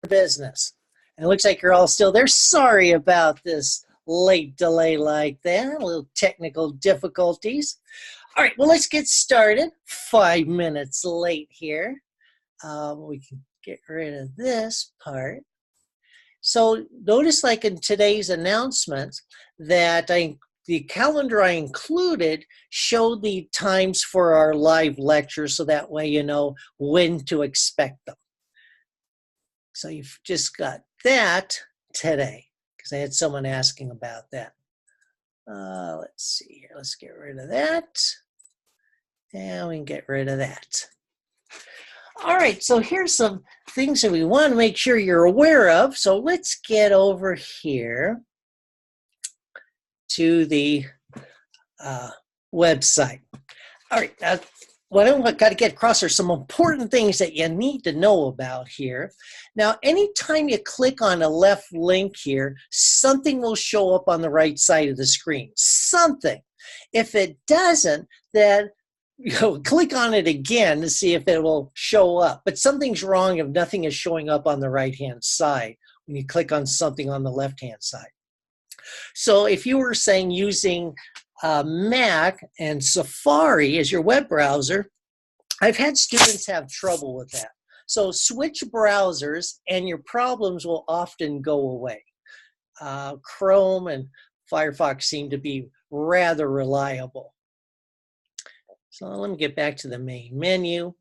business. And it looks like you're all still there. Sorry about this late delay like that, a little technical difficulties. All right, well, let's get started. 5 minutes late here. We can get rid of this part. So notice, like in today's announcement, that the calendar I included showed the times for our live lectures, so that way you know when to expect them. So you've just got that today, because I had someone asking about that. Let's see here. Let's get rid of that. And we can get rid of that. All right, so here's some things that we want to make sure you're aware of. So let's get over here to the website. All right, what I've got to get across are some important things that you need to know about here. Now, anytime you click on a left link here, something will show up on the right side of the screen. Something. If it doesn't, then click on it again to see if it will show up. But something's wrong if nothing is showing up on the right-hand side when you click on something on the left-hand side. So if you were saying using Mac and Safari as your web browser, I've had students have trouble with that. So switch browsers and your problems will often go away. Chrome and Firefox seem to be rather reliable. So let me get back to the main menu.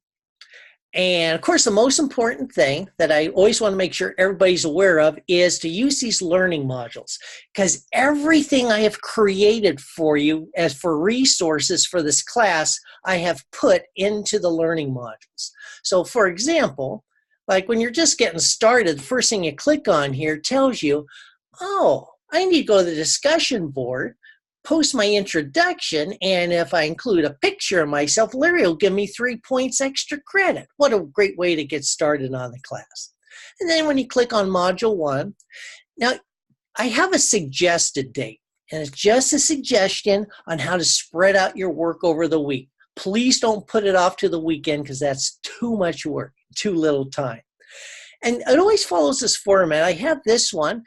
And of course, the most important thing that I always want to make sure everybody's aware of is to use these learning modules, because everything I have created for you as for resources for this class, I have put into the learning modules. So for example, like when you're just getting started, the first thing you click on here tells you, oh, I need to go to the discussion board, post my introduction, and if I include a picture of myself, Larry will give me 3 points extra credit. What a great way to get started on the class. And then when you click on Module 1, now I have a suggested date, and it's just a suggestion on how to spread out your work over the week. Please don't put it off to the weekend, because that's too much work, too little time. And it always follows this format. I have this one.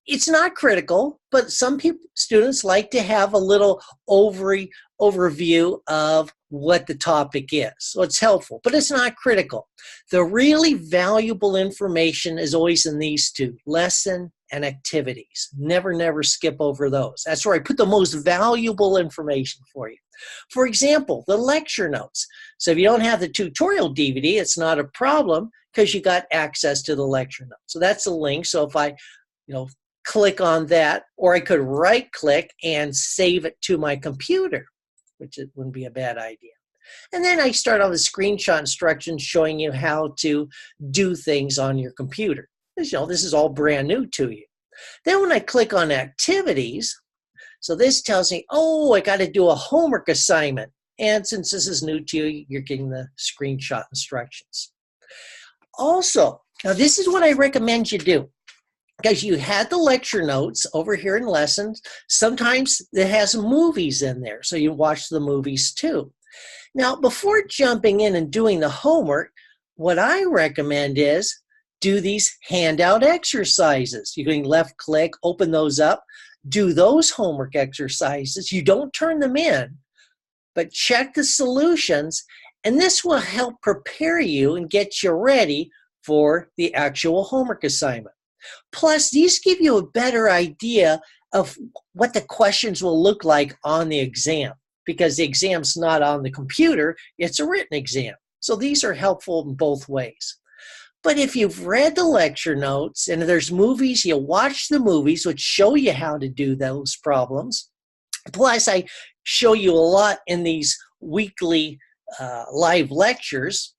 It's not critical, but some students like to have a little overview of what the topic is. So it's helpful, but it's not critical. The really valuable information is always in these two, lesson and activities. Never skip over those. That's where I put the most valuable information for you. For example, the lecture notes. So if you don't have the tutorial DVD, it's not a problem, because you got access to the lecture notes. So that's a link. So if I, click on that, or I could right click and save it to my computer, which it wouldn't be a bad idea. And then I start on the screenshot instructions showing you how to do things on your computer. This is all brand new to you. Then when I click on activities, so this tells me, oh, I got to do a homework assignment. And since this is new to you, you're getting the screenshot instructions. Also, now this is what I recommend you do. Because you had the lecture notes over here in lessons. Sometimes it has movies in there, so you watch the movies too. Now, before jumping in and doing the homework, what I recommend is do these handout exercises. You can left click, open those up, do those homework exercises. You don't turn them in, but check the solutions, and this will help prepare you and get you ready for the actual homework assignment. Plus, these give you a better idea of what the questions will look like on the exam, because the exam's not on the computer, it's a written exam. So these are helpful in both ways. But if you've read the lecture notes and if there's movies, you watch the movies, which show you how to do those problems. Plus, I show you a lot in these weekly live lectures.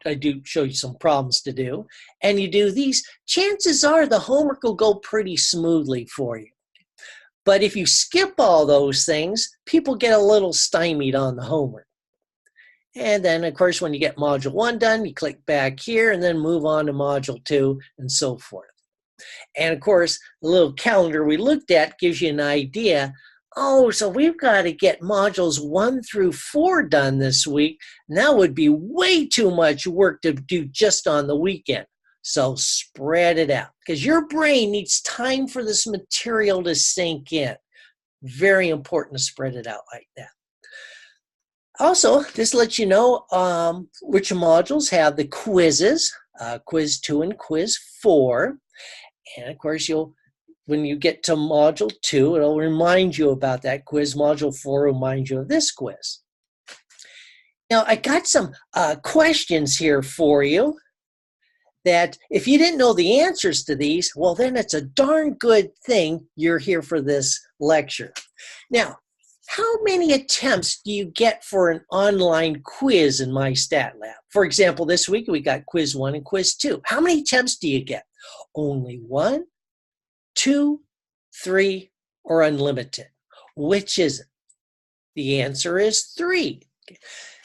I do show you some problems to do, and you do these, chances are the homework will go pretty smoothly for you. But if you skip all those things, people get a little stymied on the homework. And then, of course, when you get Module 1 done, you click back here and then move on to Module 2 and so forth. And, of course, the little calendar we looked at gives you an idea. Oh, so we've got to get modules 1 through 4 done this week. And that would be way too much work to do just on the weekend. So spread it out because your brain needs time for this material to sink in. Very important to spread it out like that. Also, this lets you know which modules have the quizzes, quiz 2 and quiz 4. And of course, when you get to module 2, it'll remind you about that quiz. Module 4 will remind you of this quiz. Now, I got some questions here for you that if you didn't know the answers to these, well, then it's a darn good thing you're here for this lecture. Now, how many attempts do you get for an online quiz in My Stat Lab? For example, this week we got quiz 1 and quiz 2. How many attempts do you get? Only 1, 2, 3, or unlimited? Which is it? The answer is 3.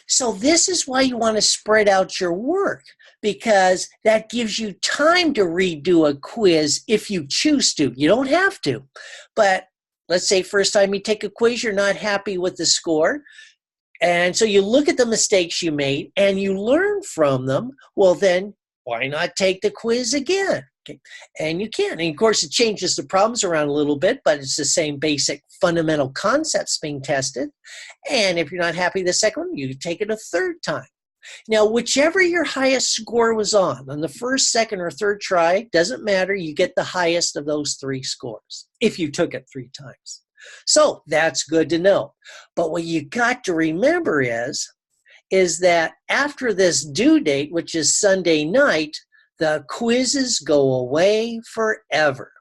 So this is why you want to spread out your work, because that gives you time to redo a quiz if you choose to. You don't have to, but let's say first time you take a quiz, you're not happy with the score. And so you look at the mistakes you made and you learn from them. Well, then why not take the quiz again? Okay. And you can. And of course, it changes the problems around a little bit, but it's the same basic fundamental concepts being tested. And if you're not happy the second one, you take it a third time. Now, whichever your highest score was on the first, second, or third try, doesn't matter. You get the highest of those 3 scores if you took it 3 times. So that's good to know. But what you got to remember is that after this due date, which is Sunday night, the quizzes go away forever.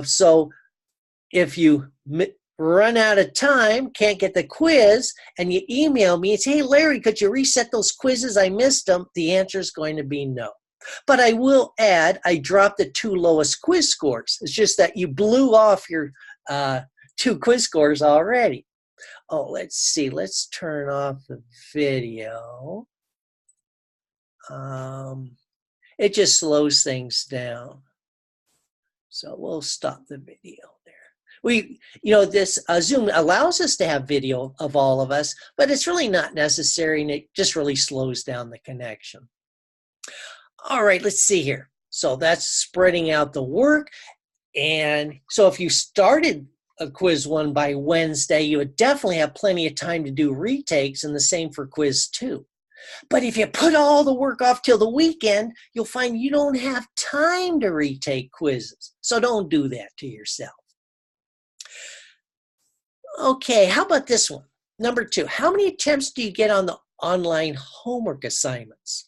So if you run out of time, can't get the quiz, and you email me and say, hey, Larry, could you reset those quizzes? I missed them. The answer is going to be no. But I will add, I dropped the 2 lowest quiz scores. It's just that you blew off your 2 quiz scores already. Oh, let's see. Let's turn off the video. It just slows things down. So we'll stop the video there. This Zoom allows us to have video of all of us, but it's really not necessary, and it just really slows down the connection. All right, let's see here. So that's spreading out the work. And so if you started a quiz 1 by Wednesday, you would definitely have plenty of time to do retakes, and the same for quiz 2. But if you put all the work off till the weekend, you'll find you don't have time to retake quizzes. So don't do that to yourself. Okay, how about this one? Number 2, how many attempts do you get on the online homework assignments?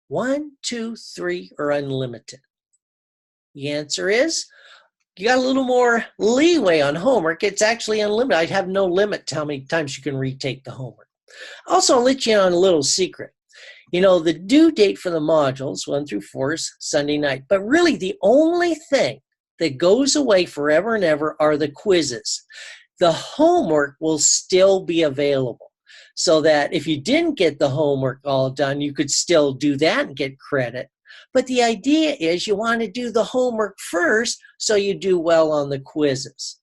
1, 2, 3, or unlimited? The answer is you got a little more leeway on homework. It's actually unlimited. I have no limit to how many times you can retake the homework. Also, I'll let you in on a little secret. The due date for the modules, 1 through 4, is Sunday night. But really, the only thing that goes away forever and ever are the quizzes. The homework will still be available, so that if you didn't get the homework all done, you could still do that and get credit. But the idea is you want to do the homework first so you do well on the quizzes.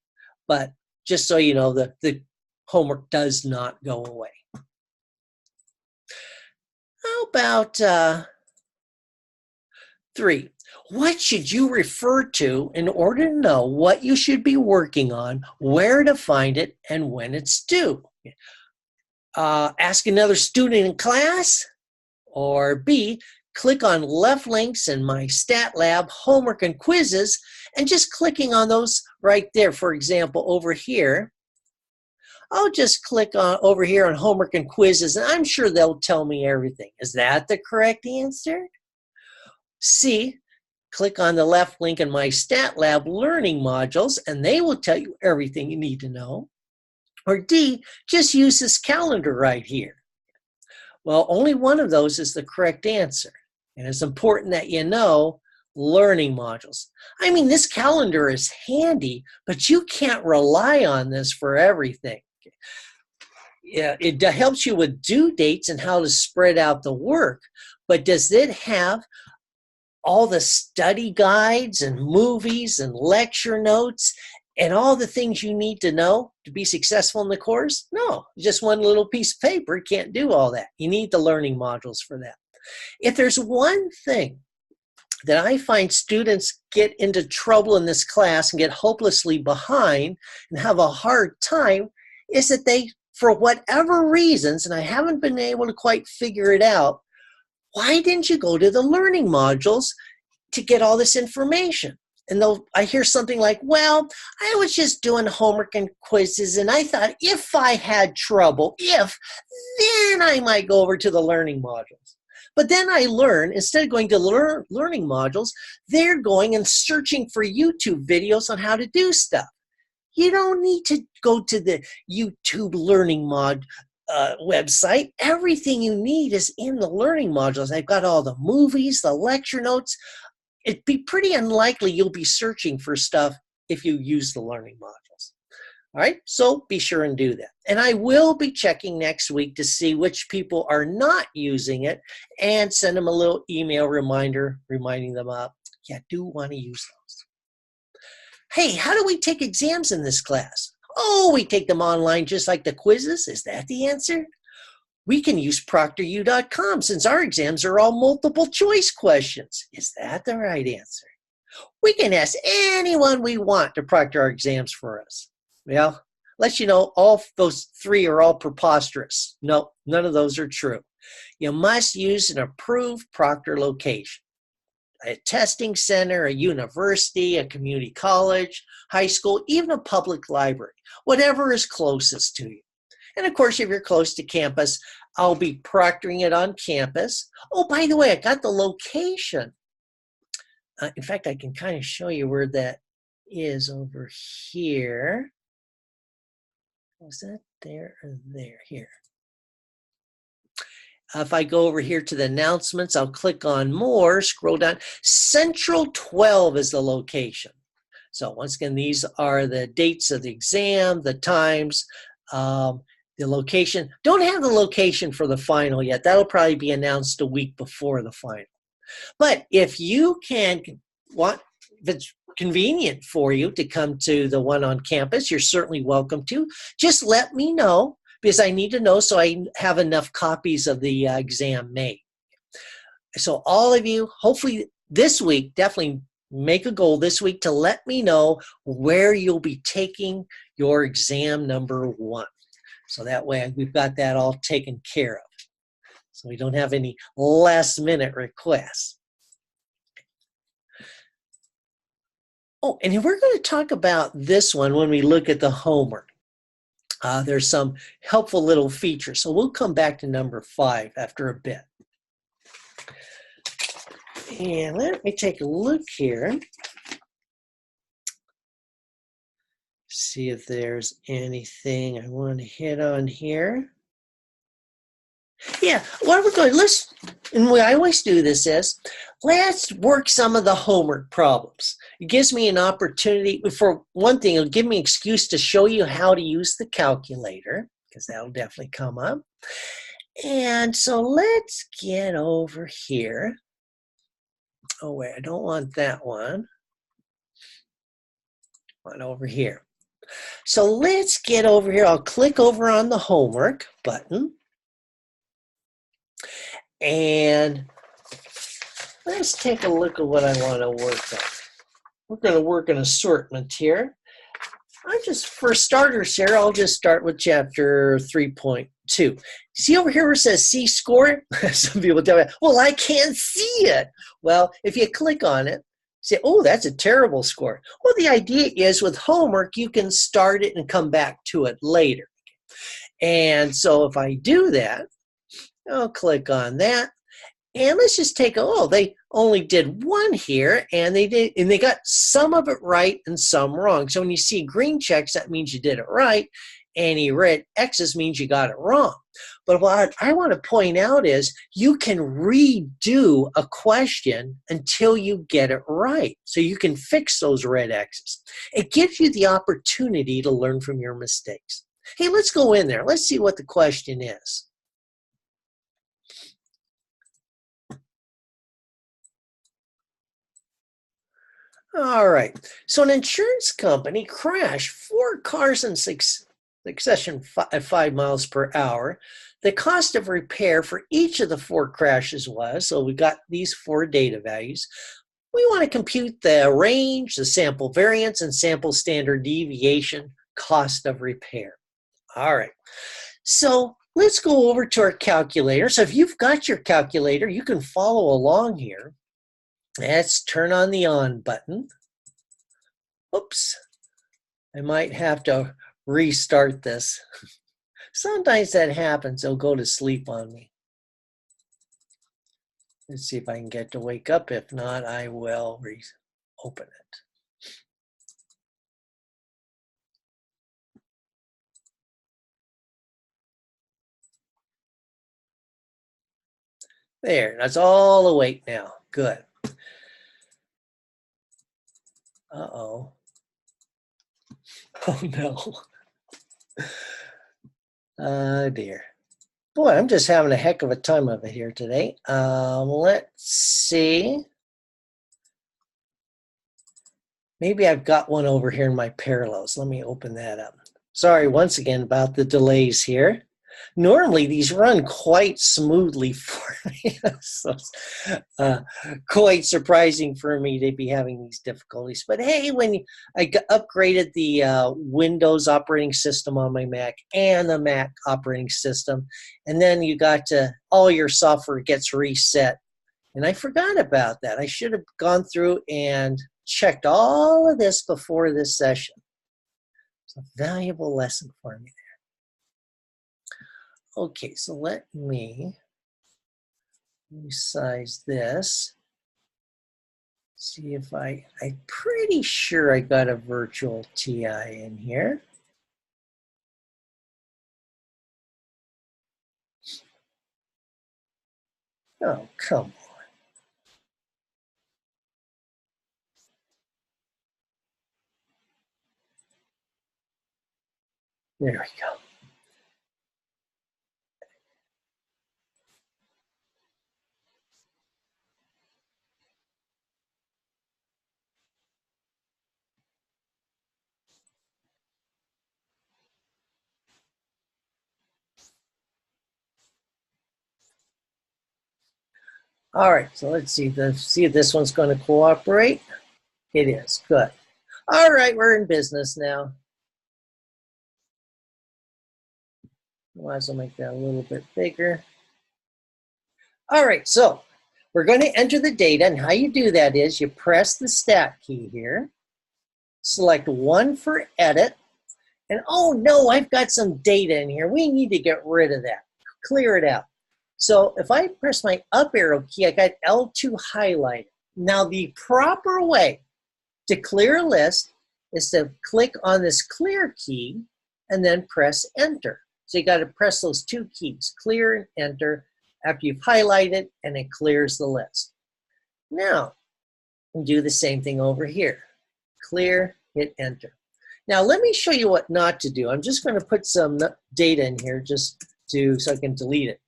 But just so you know, the homework does not go away. How about 3? What should you refer to in order to know what you should be working on, where to find it, and when it's due? Ask another student in class, or B, click on left links in My Stat Lab, homework and quizzes, and just clicking on those right there. For example, over here, I'll just click on over here on homework and quizzes, and I'm sure they'll tell me everything. Is that the correct answer? C, click on the left link in My Stat Lab learning modules, and they will tell you everything you need to know. Or D, just use this calendar right here. Well, only one of those is the correct answer. And it's important that you know learning modules. I mean, this calendar is handy, but you can't rely on this for everything. Yeah, it helps you with due dates and how to spread out the work, but does it have all the study guides and movies and lecture notes and all the things you need to know to be successful in the course? No, just one little piece of paper can't do all that. You need the learning modules for that. If there's one thing that I find students get into trouble in this class and get hopelessly behind and have a hard time is that they, for whatever reasons, and I haven't been able to quite figure it out, why didn't you go to the learning modules to get all this information? And I hear something like, well, I was just doing homework and quizzes, and I thought if I had trouble, then I might go over to the learning modules. But then I learn, instead of going to learning modules, they're going and searching for YouTube videos on how to do stuff. You don't need to go to the YouTube learning website. Everything you need is in the learning modules. I've got all the movies, the lecture notes. It'd be pretty unlikely you'll be searching for stuff if you use the learning modules. All right, so be sure and do that. And I will be checking next week to see which people are not using it and send them a little email reminder reminding them up. Yeah, do want to use those. Hey, how do we take exams in this class? Oh, we take them online just like the quizzes. Is that the answer? We can use ProctorU.com since our exams are all multiple choice questions. Is that the right answer? We can ask anyone we want to proctor our exams for us. Well, let you know all those three are all preposterous. No, none of those are true. You must use an approved proctor location. A testing center, a university, a community college, high school, even a public library, whatever is closest to you. And of course, if you're close to campus, I'll be proctoring it on campus. Oh, by the way, I got the location. In fact, I can kind of show you where that is over here. Was that there or there? Here. If I go over here to the announcements, I'll click on more, scroll down. Central 12 is the location. So once again, these are the dates of the exam, the times, the location. Don't have the location for the final yet. That'll probably be announced a week before the final. But if you if it's convenient for you to come to the one on campus, you're certainly welcome to. Just let me know, because I need to know so I have enough copies of the exam made. So all of you, hopefully this week, definitely make a goal this week to let me know where you'll be taking your exam number 1. So that way we've got that all taken care of. So we don't have any last minute requests. Oh, and we're going to talk about this one when we look at the homework. There's some helpful little features. So we'll come back to number 5 after a bit. And let me take a look here. See if there's anything I want to hit on here. Yeah, what we're going, and I always do this is, let's work some of the homework problems. It gives me an opportunity, for one thing, it'll give me an excuse to show you how to use the calculator, because that'll definitely come up. And so let's get over here. Oh, wait, I don't want that one. I want over here. So let's get over here. I'll click over on the homework button. And let's take a look at what I want to work on. We're going to work an assortment here. For starters here, I'll just start with chapter 3.2. See over here where it says C score? Some people tell me, well, I can't see it. Well, if you click on it, say, oh, that's a terrible score. Well, the idea is with homework, you can start it and come back to it later. And so if I do that, I'll click on that. And let's just take they only did 1 here, and they got some of it right and some wrong. So when you see green checks, that means you did it right. Any red X's means you got it wrong. But what I want to point out is you can redo a question until you get it right. So you can fix those red X's. It gives you the opportunity to learn from your mistakes. Hey, let's go in there. Let's see what the question is. All right, so an insurance company crashed 4 cars in succession at 5 miles per hour. The cost of repair for each of the 4 crashes was, so we got these 4 data values, We want to compute the range, the sample variance, and sample standard deviation cost of repair. All right, so let's go over to our calculator. So if you've got your calculator, you can follow along here. Let's turn on the on button. Oops, I might have to restart this. Sometimes that happens. It'll go to sleep on me. Let's see if I can get to wake up. If not, I will open it. There, that's all awake now. Good. Uh-oh. Oh, no. Oh, dear. Boy, I'm just having a heck of a time of it here today. Let's see. Maybe I've got one over here in my parallels. Let me open that up. Sorry once again about the delays here. Normally these run quite smoothly for me. So, quite surprising for me to be having these difficulties. But hey, when I upgraded the Windows operating system on my Mac and the Mac operating system, and then you got to, all your software gets reset. And I forgot about that. I should have gone through and checked all of this before this session. It's a valuable lesson for me there. Okay, so let me resize this. See if I'm pretty sure I got a virtual TI in here. Oh, come on. There we go. All right, so let's see if this one's going to cooperate. It is. Good. All right, we're in business now. Might as well make that a little bit bigger. All right, so we're going to enter the data, and how you do that is you press the stat key here, select 1 for edit, and oh no, I've got some data in here. We need to get rid of that, clear it out. So if I press my up arrow key, I got L2 highlighted. Now the proper way to clear a list is to click on this clear key and then press enter. So you got to press those 2 keys, clear and enter, after you've highlighted, and it clears the list. Now, do the same thing over here. Clear, hit enter. Now let me show you what not to do. I'm just going to put some data in here just so I can delete it.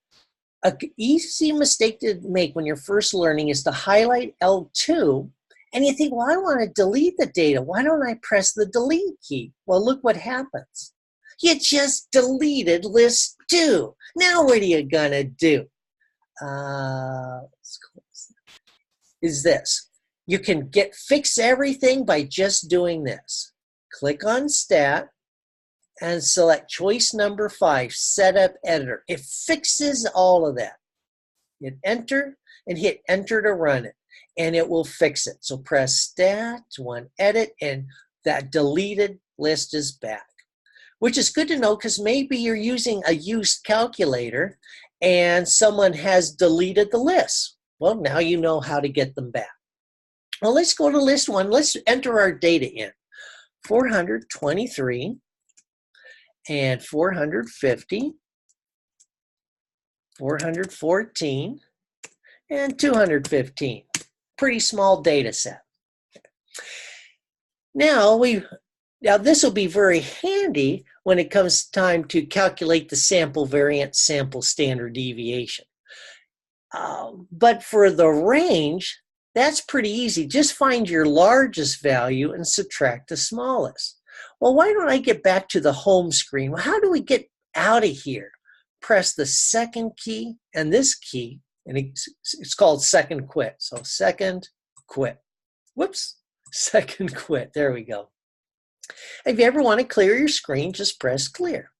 An easy mistake to make when you're first learning is to highlight L2 and you think, well, I want to delete the data. Why don't I press the delete key? Well, look what happens. You just deleted list 2. Now what are you going to do? Let's close that. Is this. You can fix everything by just doing this. Click on Stat and select choice number 5, Setup Editor. It fixes all of that. Hit Enter and hit Enter to run it, and it will fix it. So press Stat, 1 Edit, and that deleted list is back, which is good to know because maybe you're using a used calculator and someone has deleted the list. Well, now you know how to get them back. Well, let's go to list 1. Let's enter our data in. 423 and 450, 414, and 215. Pretty small data set. Now this will be very handy when it comes time to calculate the sample variance, sample standard deviation. But for the range, that's pretty easy. Just find your largest value and subtract the smallest. Well, why don't I get back to the home screen? Well, how do we get out of here? Press the second key and this key, and it's called second quit. So second quit. Whoops, second quit. There we go. If you ever want to clear your screen, just press clear.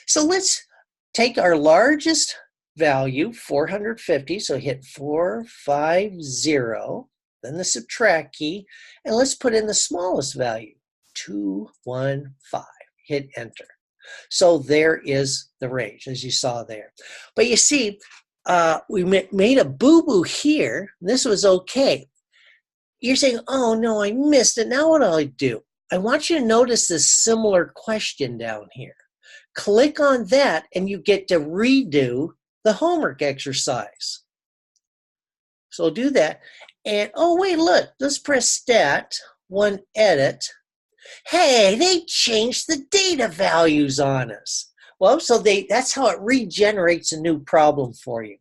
So let's take our largest value, 450. So hit 450, then the subtract key, and let's put in the smallest value, 215. Hit enter. So there is the range, as you saw there. But you see, we made a boo-boo here. This was okay. You're saying, oh no, I missed it. Now what do I do? I want you to notice this similar question down here. Click on that and you get to redo the homework exercise. So do that. And oh wait, look, let's press stat, one edit. Hey, they changed the data values on us. Well, so that's how it regenerates a new problem for you.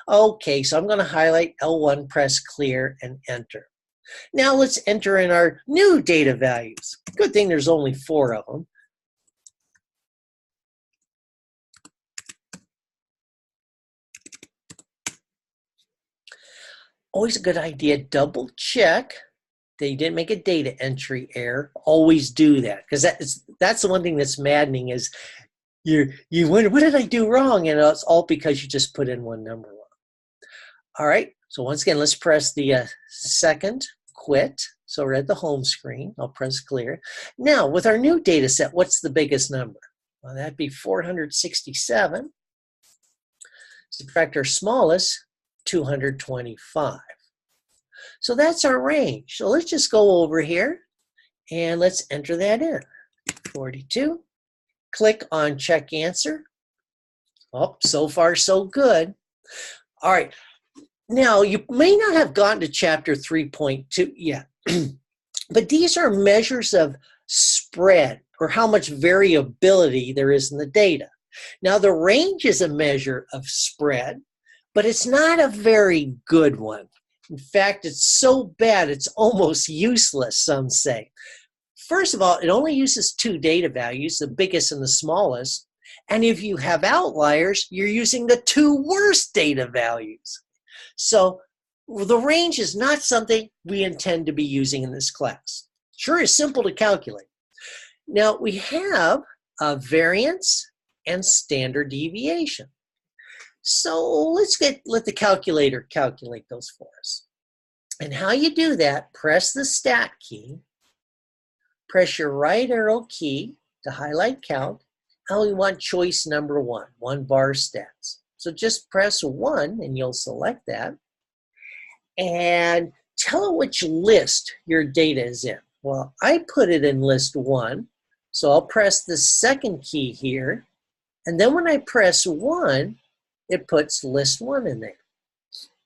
Okay, so I'm going to highlight L1, press clear, and enter. Now let's enter in our new data values. Good thing there's only 4 of them. Always a good idea, double check that you didn't make a data entry error. Always do that, because that's the one thing that's maddening is you wonder, what did I do wrong? And it's all because you just put in one number wrong. All right, so once again, let's press the second quit. So we're at the home screen. I'll press clear. Now, with our new data set, what's the biggest number? Well, that'd be 467. Subtract our smallest, 225. So that's our range. So let's just go over here and let's enter that in. 42. Click on check answer. Oh, so far so good. All right. Now, you may not have gotten to chapter 3.2 yet, but these are measures of spread or how much variability there is in the data. Now, the range is a measure of spread, but it's not a very good one. In fact, it's so bad, it's almost useless, some say. First of all, it only uses 2 data values, the biggest and the smallest. And if you have outliers, you're using the 2 worst data values. So the range is not something we intend to be using in this class. Sure is simple to calculate. Now we have a variance and standard deviation. So let's let the calculator calculate those for us. And how you do that, press the stat key, press your right arrow key to highlight count, and we want choice number 1, 1 bar stats. So just press 1 and you'll select that. And tell it which list your data is in. Well, I put it in list 1, so I'll press the second key here. And then when I press 1, it puts list 1 in there.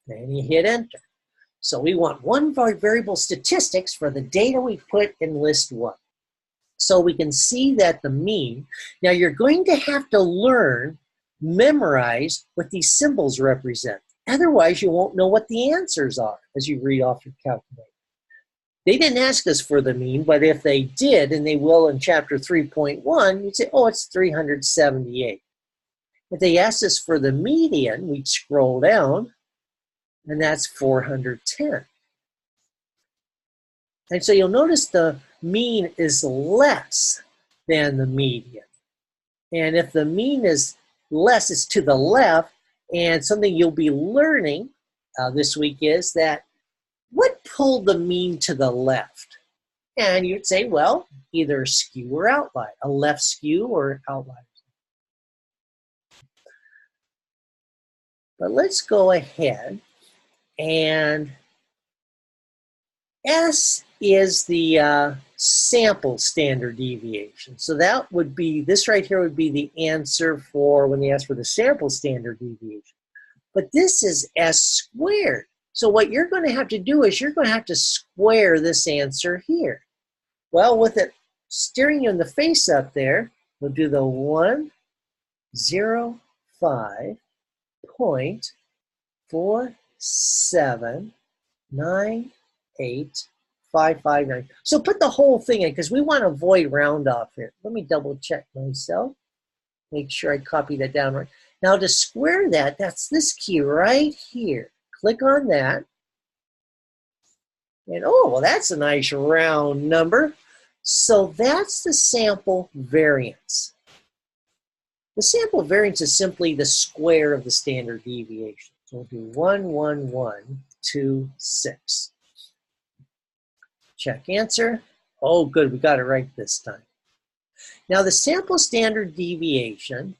And you hit enter. So we want 1 variable statistics for the data we put in list 1. So we can see that the mean, now you're going to have to memorize what these symbols represent. Otherwise, you won't know what the answers are as you read off your calculator. They didn't ask us for the mean, but if they did, and they will in chapter 3.1, you'd say, oh, it's 378. If they asked us for the median, we'd scroll down, and that's 410. And so you'll notice the mean is less than the median. And if the mean is less, it's to the left. And something you'll be learning this week is that what pulled the mean to the left? And you'd say, well, either skew or outlier, a left skew or outlier. But let's go ahead, and S is the sample standard deviation. So that would be, this right here would be the answer for when they ask for the sample standard deviation. But this is S squared. So what you're going to have to do is you're going to have to square this answer here. Well, with it staring you in the face up there, we'll do the 105.4798. So put the whole thing in because we want to avoid round off here. Let me double check myself. Make sure I copy that down right. Now to square that, that's this key right here. Click on that. And oh, well, that's a nice round number. So that's the sample variance. The sample variance is simply the square of the standard deviation. So we'll do 11126. Check answer. Oh, good, we got it right this time. Now the sample standard deviation,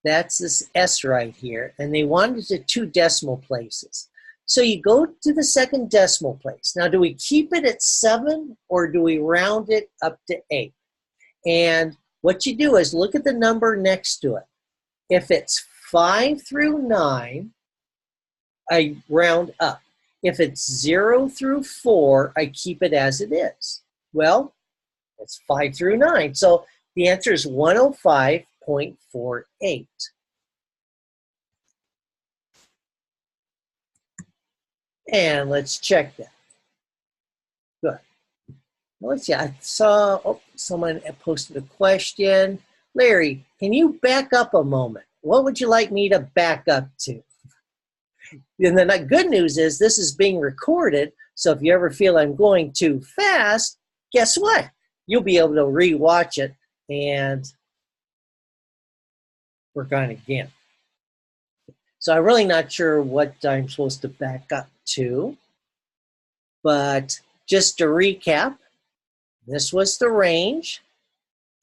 that's this S right here, and they wanted it to 2 decimal places. So you go to the second decimal place. Now, do we keep it at 7 or do we round it up to 8? And what you do is look at the number next to it. If it's 5 through 9, I round up. If it's 0 through 4, I keep it as it is. Well, it's 5 through 9. So the answer is 105.48. And let's check that. Good. Let's see, I saw, someone posted a question. Larry, can you back up a moment? What would you like me to back up to? And the good news is this is being recorded, so if you ever feel I'm going too fast, guess what? You'll be able to re-watch it and work on it again. So I'm really not sure what I'm supposed to back up to, but just to recap, this was the range,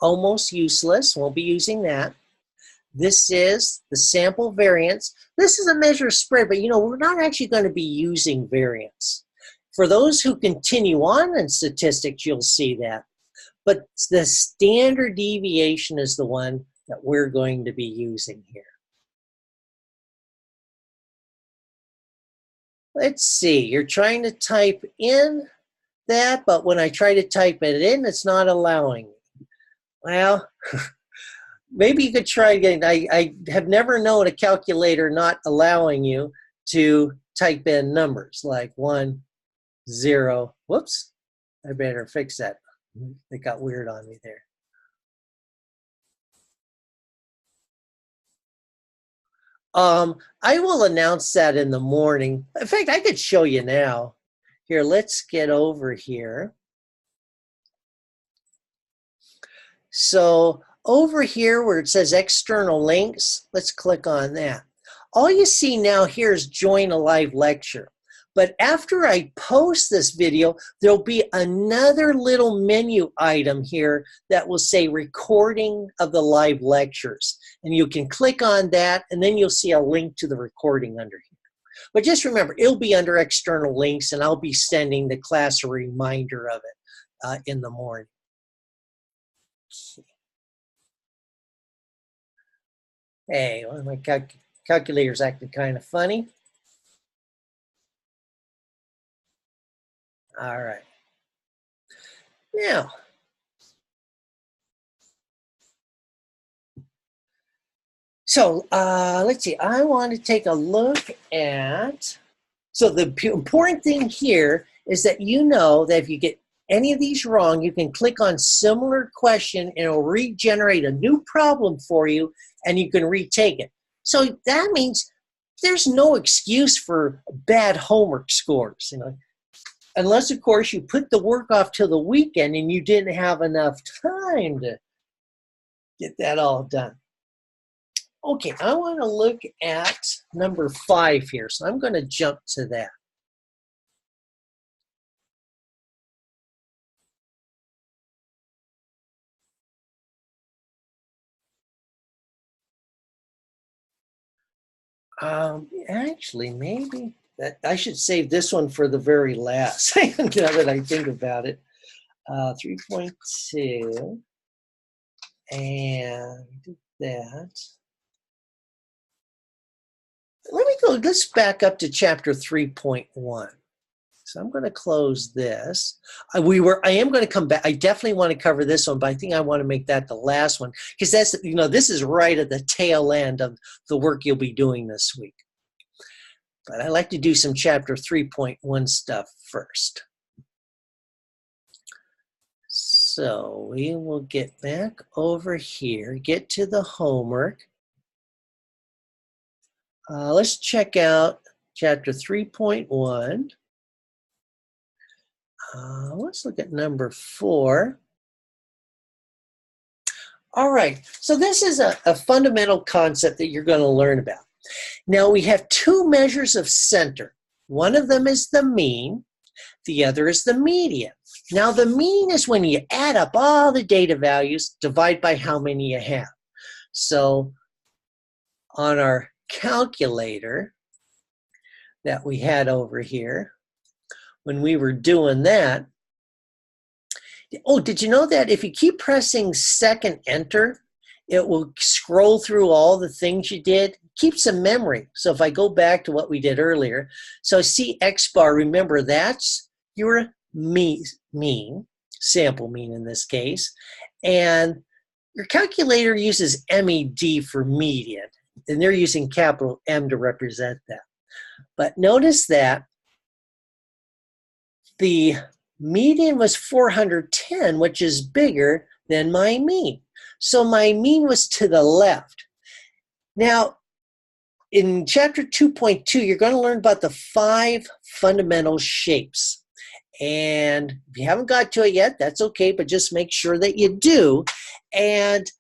almost useless, won't be using that. This is the sample variance. This is a measure of spread, but we're not actually going to be using variance. For those who continue on in statistics, you'll see that. But the standard deviation is the one that we're going to be using here. Let's see, you're trying to type in that, but when I try to type it in, it's not allowing me. Well, maybe you could try again. I have never known a calculator not allowing you to type in numbers like 1, 0. Whoops, I better fix that. It got weird on me there. I will announce that in the morning. In fact, I could show you now. Here, let's get over here. So over here where it says external links, let's click on that. All you see now here is join a live lecture. But after I post this video, there'll be another little menu item here that will say recording of the live lectures. And you can click on that, and then you'll see a link to the recording under here. But just remember, it'll be under external links, and I'll be sending the class a reminder of it in the morning. Hey, well, my calculator's acting kind of funny. All right. Now, so let's see. I want to take a look at, so the important thing here is that that if you get any of these wrong, you can click on similar question and it'll regenerate a new problem for you and you can retake it. So that means there's no excuse for bad homework scores, unless, of course, you put the work off till the weekend and you didn't have enough time to get that all done. Okay, I want to look at number 5 here, so I'm going to jump to that. Actually, maybe that I should save this one for the very last, now that I think about it. 3.2, and that. Let's back up to chapter 3.1. So I'm going to close this. I am going to come back. I definitely want to cover this one, but I think I want to make that the last one because that's, this is right at the tail end of the work you'll be doing this week. But I like to do some chapter 3.1 stuff first. So we will get back over here, get to the homework. Let's check out chapter 3.1. Let's look at number 4. All right, so this is a fundamental concept that you're going to learn about. Now we have 2 measures of center. One of them is the mean, the other is the median. Now the mean is when you add up all the data values, divide by how many you have. So on our calculator that we had over here, when we were doing that, oh, did you know that if you keep pressing second enter, it will scroll through all the things you did? It keeps a memory. So if I go back to what we did earlier, so see X bar, remember that's your mean, sample mean in this case, and your calculator uses MED for median, and they're using capital M to represent that. But notice that the median was 410, which is bigger than my mean. So my mean was to the left. Now, in chapter 2.2, you're going to learn about the 5 fundamental shapes. And if you haven't got to it yet, that's okay, but just make sure that you do. And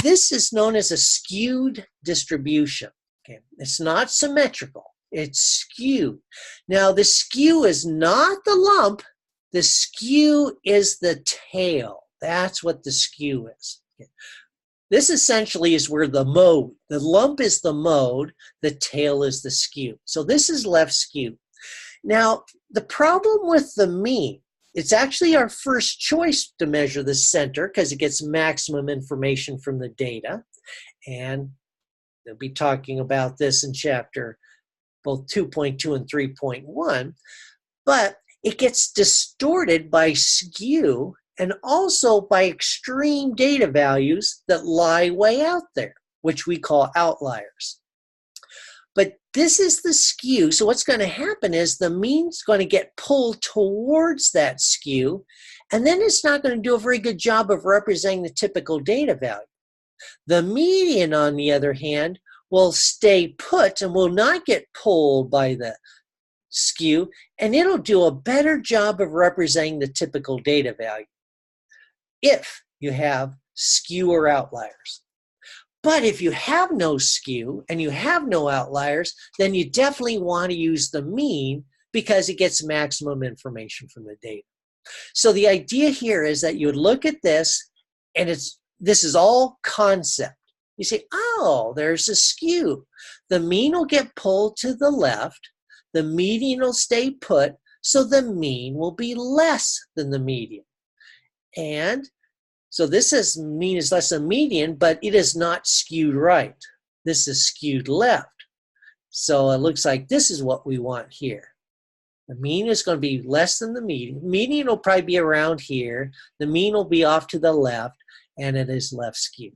this is known as a skewed distribution. Okay, it's not symmetrical. It's skewed. Now, the skew is not the lump. The skew is the tail. That's what the skew is. Okay. This essentially is where the mode, the lump is the mode, the tail is the skew. So this is left skew. Now, the problem with the mean, it's actually our first choice to measure the center because it gets maximum information from the data. And they'll be talking about this in chapter both 2.2 and 3.1, but it gets distorted by skew and also by extreme data values that lie way out there, which we call outliers. But this is the skew, so what's going to happen is the mean's going to get pulled towards that skew, and then it's not going to do a very good job of representing the typical data value. The median, on the other hand, will stay put and will not get pulled by the skew, and it'll do a better job of representing the typical data value if you have skew or outliers. But if you have no skew and you have no outliers, then you definitely want to use the mean because it gets maximum information from the data. So the idea here is that you would look at this, and this is all concept. You say, oh, there's a skew. The mean will get pulled to the left. The median will stay put, so the mean will be less than the median. And so this says mean is less than median, but it is not skewed right. This is skewed left. So it looks like this is what we want here. The mean is going to be less than the median. Median will probably be around here. The mean will be off to the left, and it is left skewed.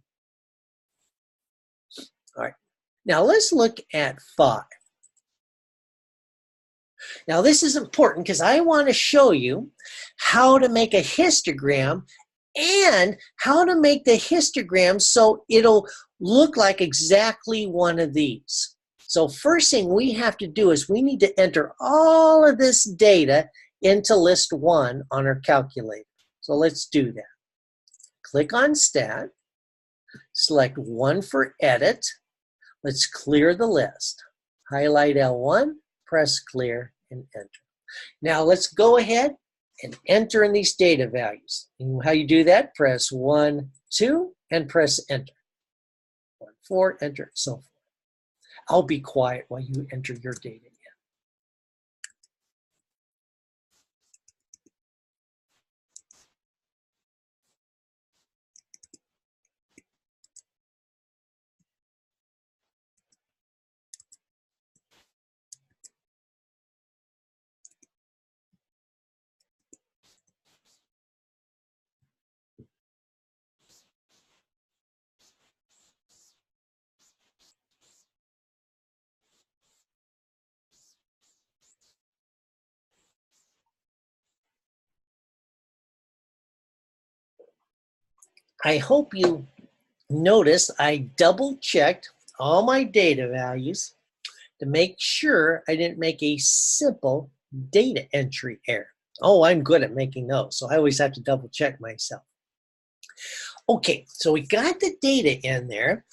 All right, now let's look at 5. Now this is important because I want to show you how to make a histogram and how to make the histogram so it'll look like exactly one of these. So first thing we have to do is we need to enter all of this data into list 1 on our calculator. So let's do that. Click on Stat, select 1 for Edit. Let's clear the list. Highlight L1, press Clear, and Enter. Now let's go ahead and enter in these data values. And how you do that, press 1, 2, and press Enter. 1, 4, Enter, so forth. I'll be quiet while you enter your data in. I hope you noticed I double-checked all my data values to make sure I didn't make a simple data entry error. Oh, I'm good at making those, so I always have to double check myself. Okay, so we got the data in there,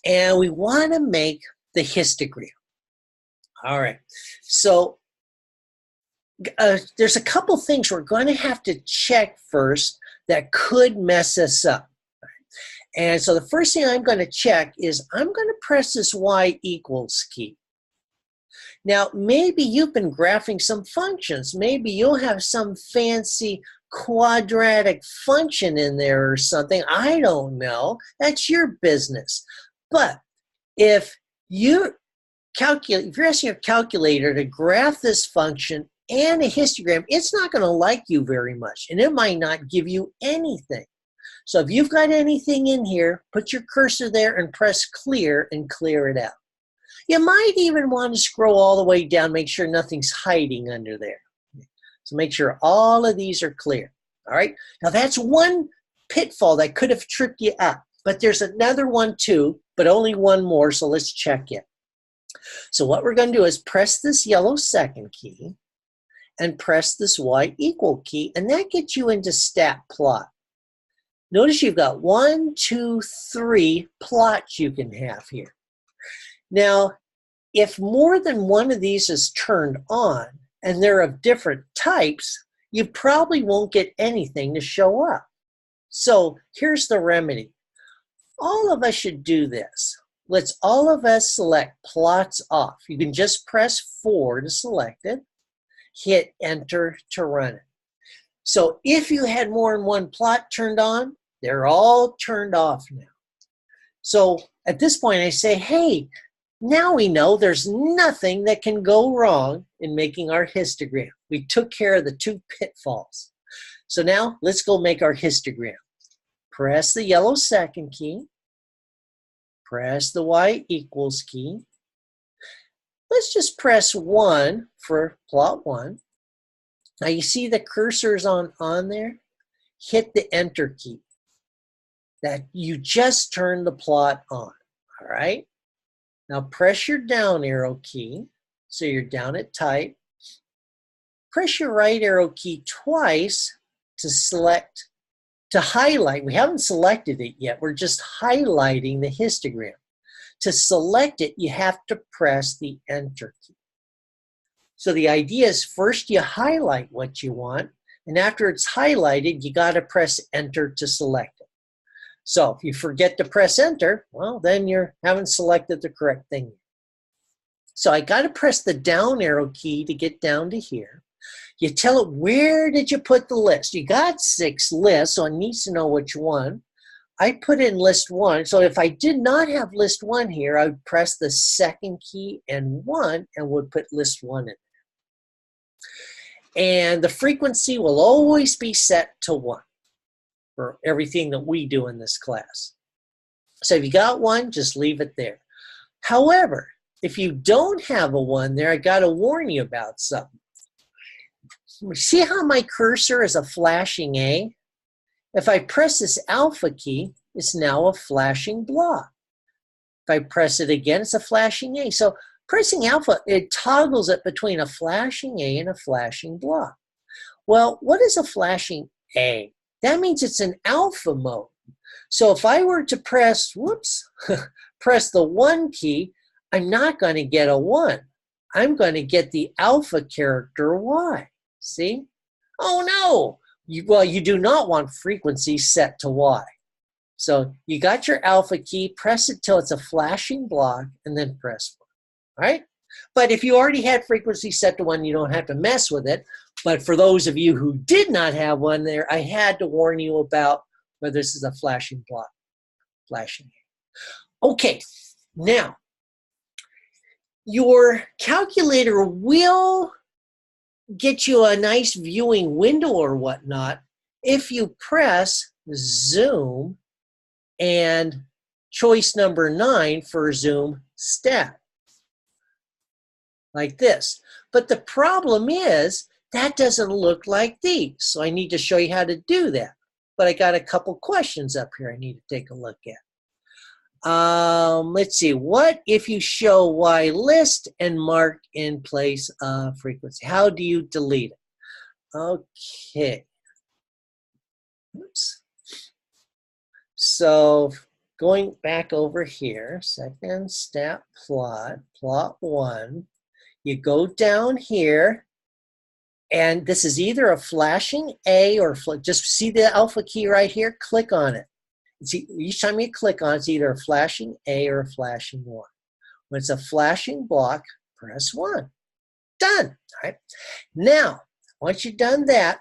and we want to make the histogram. All right, so there's a couple things we're going to have to check first that could mess us up. And so the first thing I'm going to check is I'm going to press this Y equals key. Now, maybe you've been graphing some functions. Maybe you'll have some fancy quadratic function in there or something. I don't know. That's your business. But if you're asking your calculator to graph this function and a histogram, it's not going to like you very much, and it might not give you anything. So if you've got anything in here, put your cursor there and press clear and clear it out. You might even want to scroll all the way down, make sure nothing's hiding under there. So make sure all of these are clear. All right. Now that's one pitfall that could have tripped you up, but there's another one too, but only one more. So let's check it. So what we're going to do is press this yellow second key and press this Y equal key, and that gets you into stat plot. Notice you've got 1, 2, 3 plots you can have here. Now, if more than one of these is turned on and they're of different types, you probably won't get anything to show up. So here's the remedy. All of us should do this. Let's all of us select plots off. You can just press 4 to select it, hit enter to run it. So if you had more than one plot turned on, they're all turned off now. So at this point I say, hey, now we know there's nothing that can go wrong in making our histogram. We took care of the 2 pitfalls. So now let's go make our histogram. Press the yellow second key. Press the Y equals key. Let's just press 1 for plot 1. Now you see the cursor's on there? Hit the enter key. That you just turned the plot on, all right? Now press your down arrow key, so you're down at type. Press your right arrow key twice to highlight. We haven't selected it yet, we're just highlighting the histogram. To select it, you have to press the enter key. So the idea is first you highlight what you want, and after it's highlighted, you gotta press enter to select it. So if you forget to press enter, well, then you haven't selected the correct thing. So I got to press the down arrow key to get down to here. You tell it, where did you put the list? You got 6 lists, so it needs to know which one. I put in list 1. So if I did not have list 1 here, I would press the second key and 1 and would put list 1 in there. And the frequency will always be set to 1. For everything that we do in this class. So if you got 1, just leave it there. However, if you don't have a 1 there, I got to warn you about something. See how my cursor is a flashing A? If I press this alpha key, it's now a flashing block. If I press it again, it's a flashing A. So pressing alpha, it toggles it between a flashing A and a flashing block. Well, what is a flashing A? That means it's in alpha mode. So if I were to press, press the 1 key, I'm not going to get a 1. I'm going to get the alpha character Y. See? Oh no! You do not want frequency set to Y. So you got your alpha key, press it till it's a flashing block, and then press 1. All right? But if you already had frequency set to 1, you don't have to mess with it. But for those of you who did not have 1 there, I had to warn you about whether this is a flashing block. Flashing. Okay, now, your calculator will get you a nice viewing window or whatnot if you press zoom and choice number 9 for zoom stat. Like this. But the problem is that doesn't look like these. So I need to show you how to do that. But I got a couple questions up here I need to take a look at. Let's see. What if you show Y list and mark in place of frequency? How do you delete it? Okay. Oops. So going back over here, second step plot, plot 1. You go down here, and this is either a flashing A or just see the alpha key right here, click on it. Each time you click on it, it's either a flashing A or a flashing 1. When it's a flashing block, press 1. Done. All right. Now, once you've done that,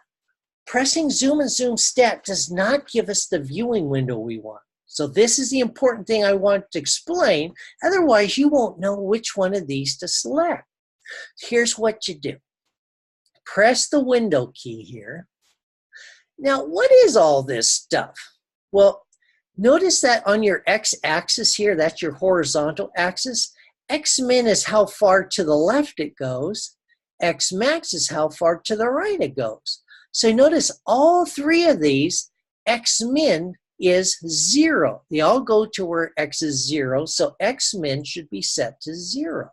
pressing zoom and zoom step does not give us the viewing window we want. So this is the important thing I want to explain. Otherwise, you won't know which one of these to select. Here's what you do. Press the window key here. Now, what is all this stuff? Well, notice that on your x-axis here, that's your horizontal axis. X-min is how far to the left it goes. X-max is how far to the right it goes. So notice all three of these, X-min is 0. They all go to where X is 0, so X-min should be set to 0.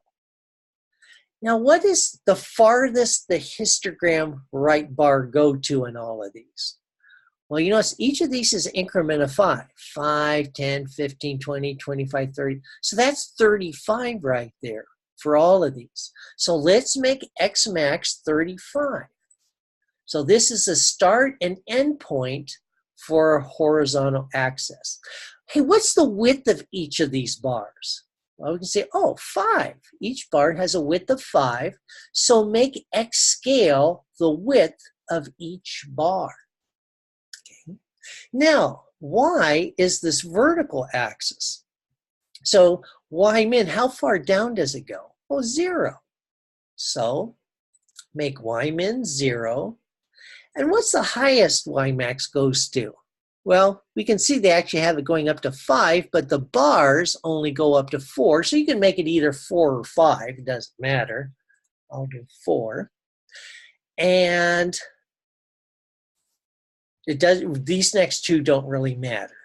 Now, what is the farthest the histogram right bar go to in all of these? Well, you notice each of these is an increment of 5. 5, 10, 15, 20, 25, 30. So that's 35 right there for all of these. So let's make X max 35. So this is a start and end point for a horizontal axis. Hey, what's the width of each of these bars? Well, we can say, oh, 5. Each bar has a width of 5. So make X scale the width of each bar. Okay. Now, Y is this vertical axis. So Y min, how far down does it go? Oh, 0. So make Y min 0. And what's the highest Y max goes to? Well, we can see they actually have it going up to 5, but the bars only go up to 4. So you can make it either 4 or 5. It doesn't matter. I'll do 4. And it does. These next two don't really matter.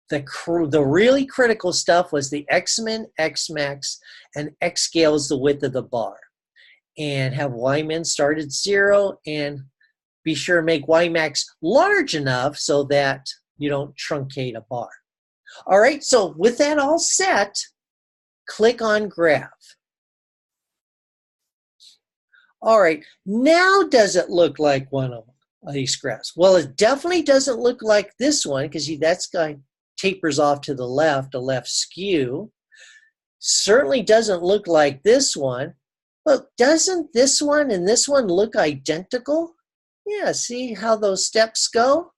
The really critical stuff was the X-min, X-max, and X scale is the width of the bar. And have Y-min start at 0, and be sure to make Y max large enough so that you don't truncate a bar. All right, so with that all set, click on graph. All right, now does it look like one of these graphs? Well, it definitely doesn't look like this one because that guy tapers off to the left, a left skew. Certainly doesn't look like this one. Look, doesn't this one and this one look identical? Yeah, see how those steps go?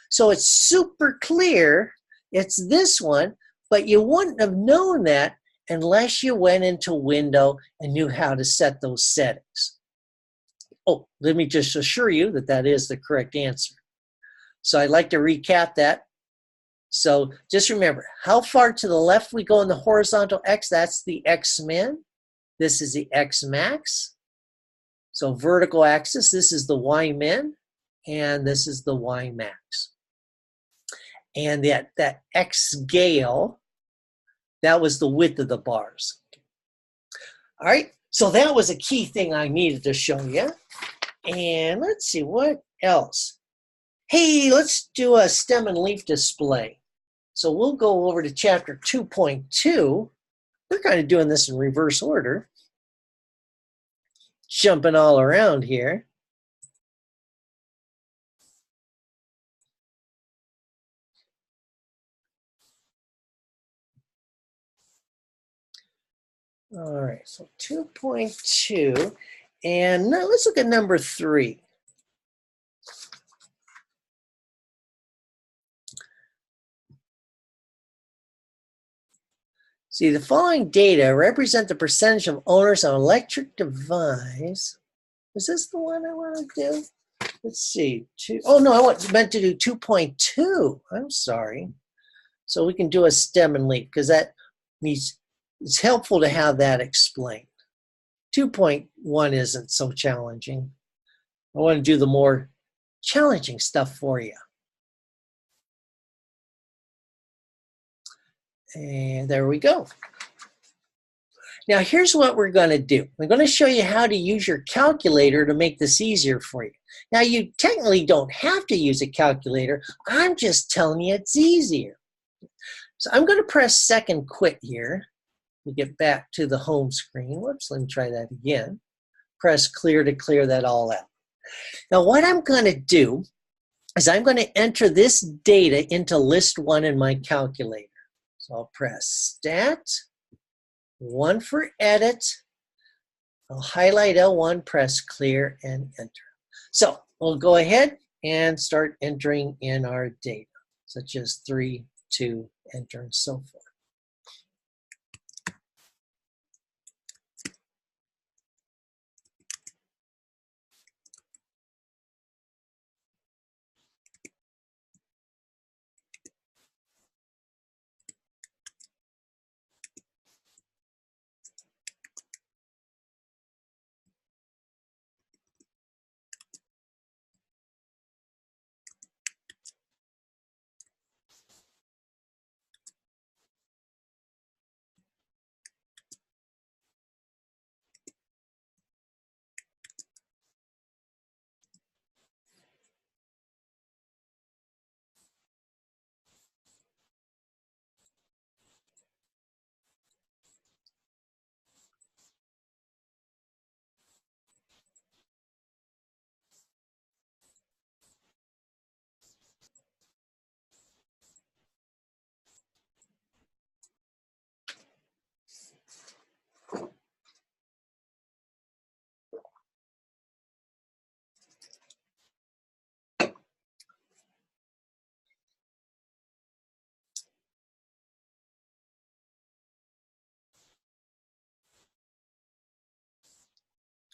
So it's super clear it's this one, but you wouldn't have known that unless you went into Window and knew how to set those settings. Oh, let me just assure you that that is the correct answer. So I'd like to recap that. So just remember, how far to the left we go in the horizontal X, that's the X-min. This is the X-max. So vertical axis, this is the Y-min, and this is the Y-max. And that X scale, that was the width of the bars. All right, so that was a key thing I needed to show you. And let's see, what else? Hey, let's do a stem and leaf display. So we'll go over to chapter 2.2. We're kind of doing this in reverse order. Jumping all around here. All right, so 2.2, and now let's look at number 3. See, the following data represent the percentage of owners of an electric device. Is this the one I want to do? Let's see. Oh, no, I meant to do 2.2. I'm sorry. So we can do a stem and leaf because that needs, it's helpful to have that explained. 2.1 isn't so challenging. I want to do the more challenging stuff for you. And there we go. Now here's what we're going to do. I'm going to show you how to use your calculator to make this easier for you. Now you technically don't have to use a calculator. I'm just telling you it's easier. So I'm going to press second quit here. We get back to the home screen. Whoops, let me try that again. Press clear to clear that all out. Now what I'm going to do is I'm going to enter this data into list 1 in my calculator. So I'll press stat, 1 for edit. I'll highlight L1, press clear, and enter. So we'll go ahead and start entering in our data, such as 3, 2, enter, and so forth.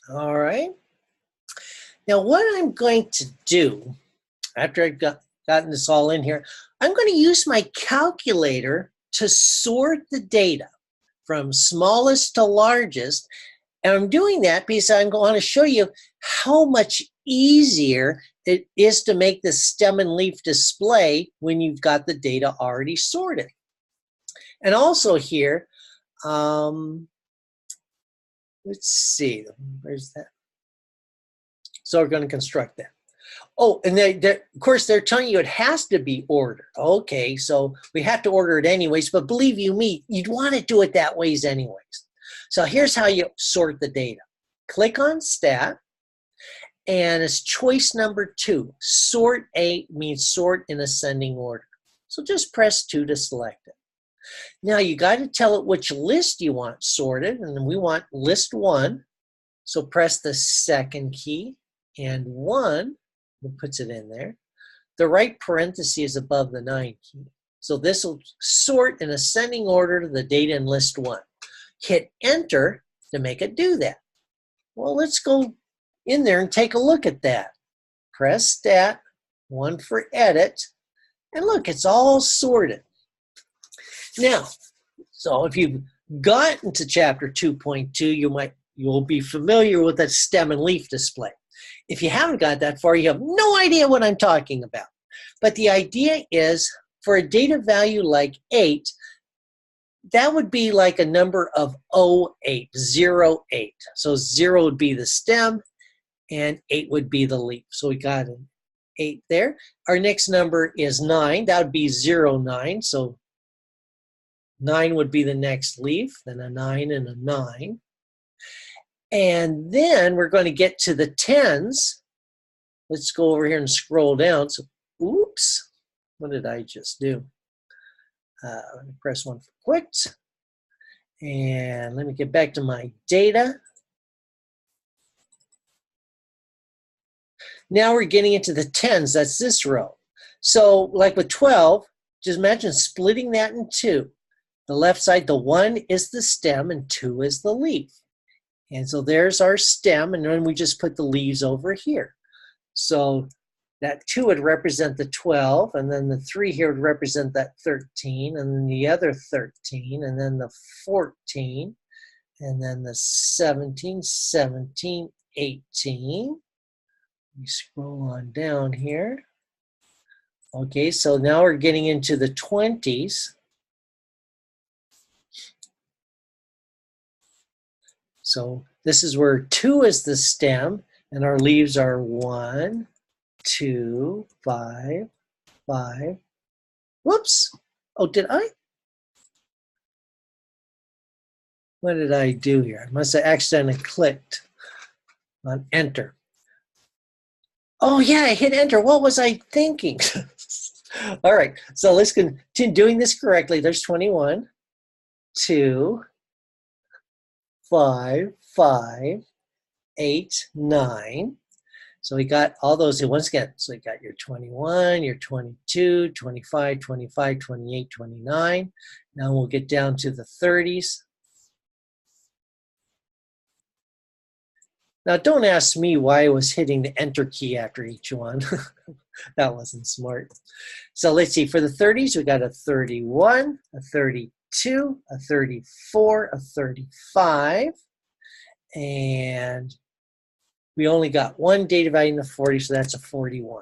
All right. Now what I'm going to do, after I've gotten this all in here, I'm going to use my calculator to sort the data from smallest to largest. And I'm doing that because I'm going to show you how much easier it is to make the stem and leaf display when you've got the data already sorted. And also here, let's see, where's that? So we're going to construct that. Oh, and of course, they're telling you it has to be ordered. Okay, so we have to order it anyways, but believe you me, you'd want to do it that ways anyways. So here's how you sort the data. Click on Stat, and it's choice number 2. Sort A means sort in ascending order. So just press 2 to select it. Now you got to tell it which list you want sorted, and we want list 1. So press the second key, and 1, it puts it in there. The right parenthesis is above the 9 key. So this will sort in ascending order the data in list 1. Hit enter to make it do that. Well, let's go in there and take a look at that. Press stat, 1 for edit, and look, it's all sorted. Now, so if you've gotten to chapter 2.2, you'll be familiar with that stem and leaf display. If you haven't got that far, you have no idea what I'm talking about. But the idea is, for a data value like 8, that would be like a number of 08, 08. So 0 would be the stem, and 8 would be the leaf. So we got an 8 there. Our next number is 9. That would be 09. So 9 would be the next leaf, then a 9 and a 9. And then we're going to get to the 10s. Let's go over here and scroll down. So, oops, what did I just do? Let me press 1 for quit. And let me get back to my data. Now we're getting into the 10s. That's this row. So like with 12, just imagine splitting that in 2. The left side, the 1 is the stem and 2 is the leaf. And so there's our stem, and then we just put the leaves over here. So that 2 would represent the 12, and then the 3 here would represent that 13, and then the other 13, and then the 14, and then the 17, 17, 18. We scroll on down here. Okay, so now we're getting into the 20s. So this is where 2 is the stem, and our leaves are 1, 2, 5, 5. Whoops. Oh, did I? What did I do here? I must have accidentally clicked on enter. Oh yeah, I hit enter. What was I thinking? All right, so let's continue doing this correctly. There's 21, 2, 5, 5, 8, 9. So we got all those once again. So you got your 21, your 22, 25, 25, 28, 29. Now we'll get down to the 30s. Now don't ask me why I was hitting the enter key after each one. That wasn't smart. So let's see, for the 30s, we got a 31, a 32, a 34, a 35, and we only got one data value in the 40, so that's a 41.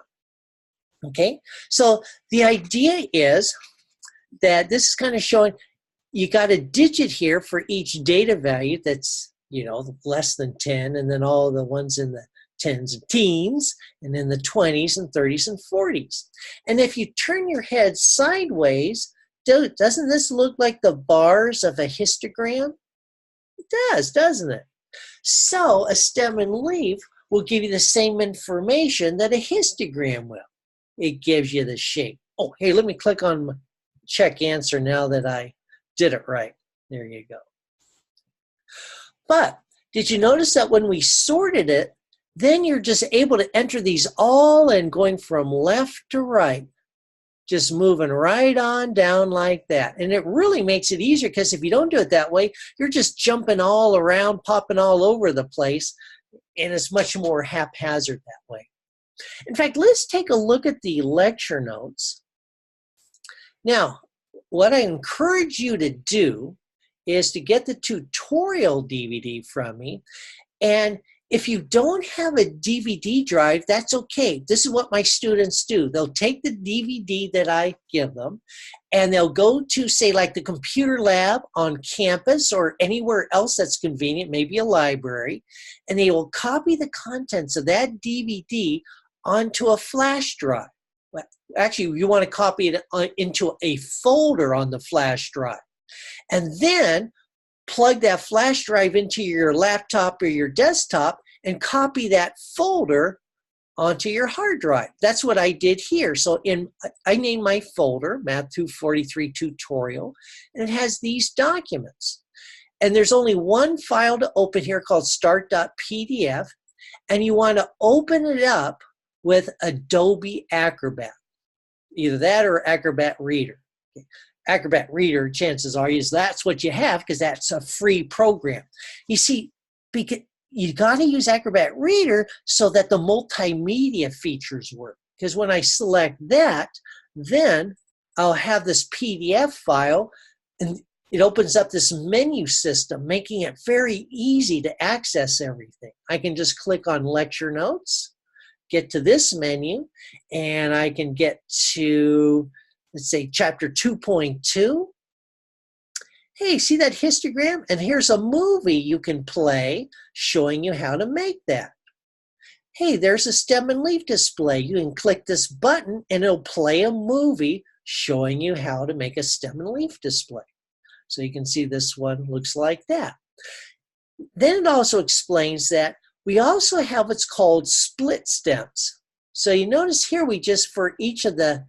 Okay, so the idea is that this is kind of showing you got a digit here for each data value that's, you know, less than 10, and then all the ones in the tens and teens, and then the 20s and 30s and 40s. And if you turn your head sideways, doesn't this look like the bars of a histogram? It does, doesn't it? So a stem and leaf will give you the same information that a histogram will. It gives you the shape. Oh, hey, let me click on check answer now that I did it right. There you go. But did you notice that when we sorted it, then you're just able to enter these all and going from left to right, just moving right on down like that. And it really makes it easier because if you don't do it that way, you're just jumping all around, popping all over the place, and it's much more haphazard that way. In fact, let's take a look at the lecture notes. Now, what I encourage you to do is to get the tutorial DVD from me. And if you don't have a DVD drive, that's okay. This is what my students do. They'll take the DVD that I give them, and they'll go to, say, like the computer lab on campus or anywhere else that's convenient, maybe a library, and they will copy the contents of that DVD onto a flash drive. Well, actually, you want to copy it into a folder on the flash drive. And then plug that flash drive into your laptop or your desktop and copy that folder onto your hard drive. That's what I did here. So I named my folder MTH243 tutorial, and it has these documents. And there's only one file to open here called start.pdf, and you want to open it up with Adobe Acrobat. Either that or Acrobat Reader. Okay. Acrobat Reader, chances are, that's what you have because that's a free program. You see, because you got to use Acrobat Reader so that the multimedia features work. Because when I select that, then I'll have this PDF file, and it opens up this menu system, making it very easy to access everything. I can just click on Lecture Notes, get to this menu, and I can get to, let's say, chapter 2.2. Hey, see that histogram? And here's a movie you can play showing you how to make that. Hey, there's a stem and leaf display. You can click this button and it'll play a movie showing you how to make a stem and leaf display. So you can see this one looks like that. Then it also explains that we also have what's called split stems. So you notice here we just, for each of the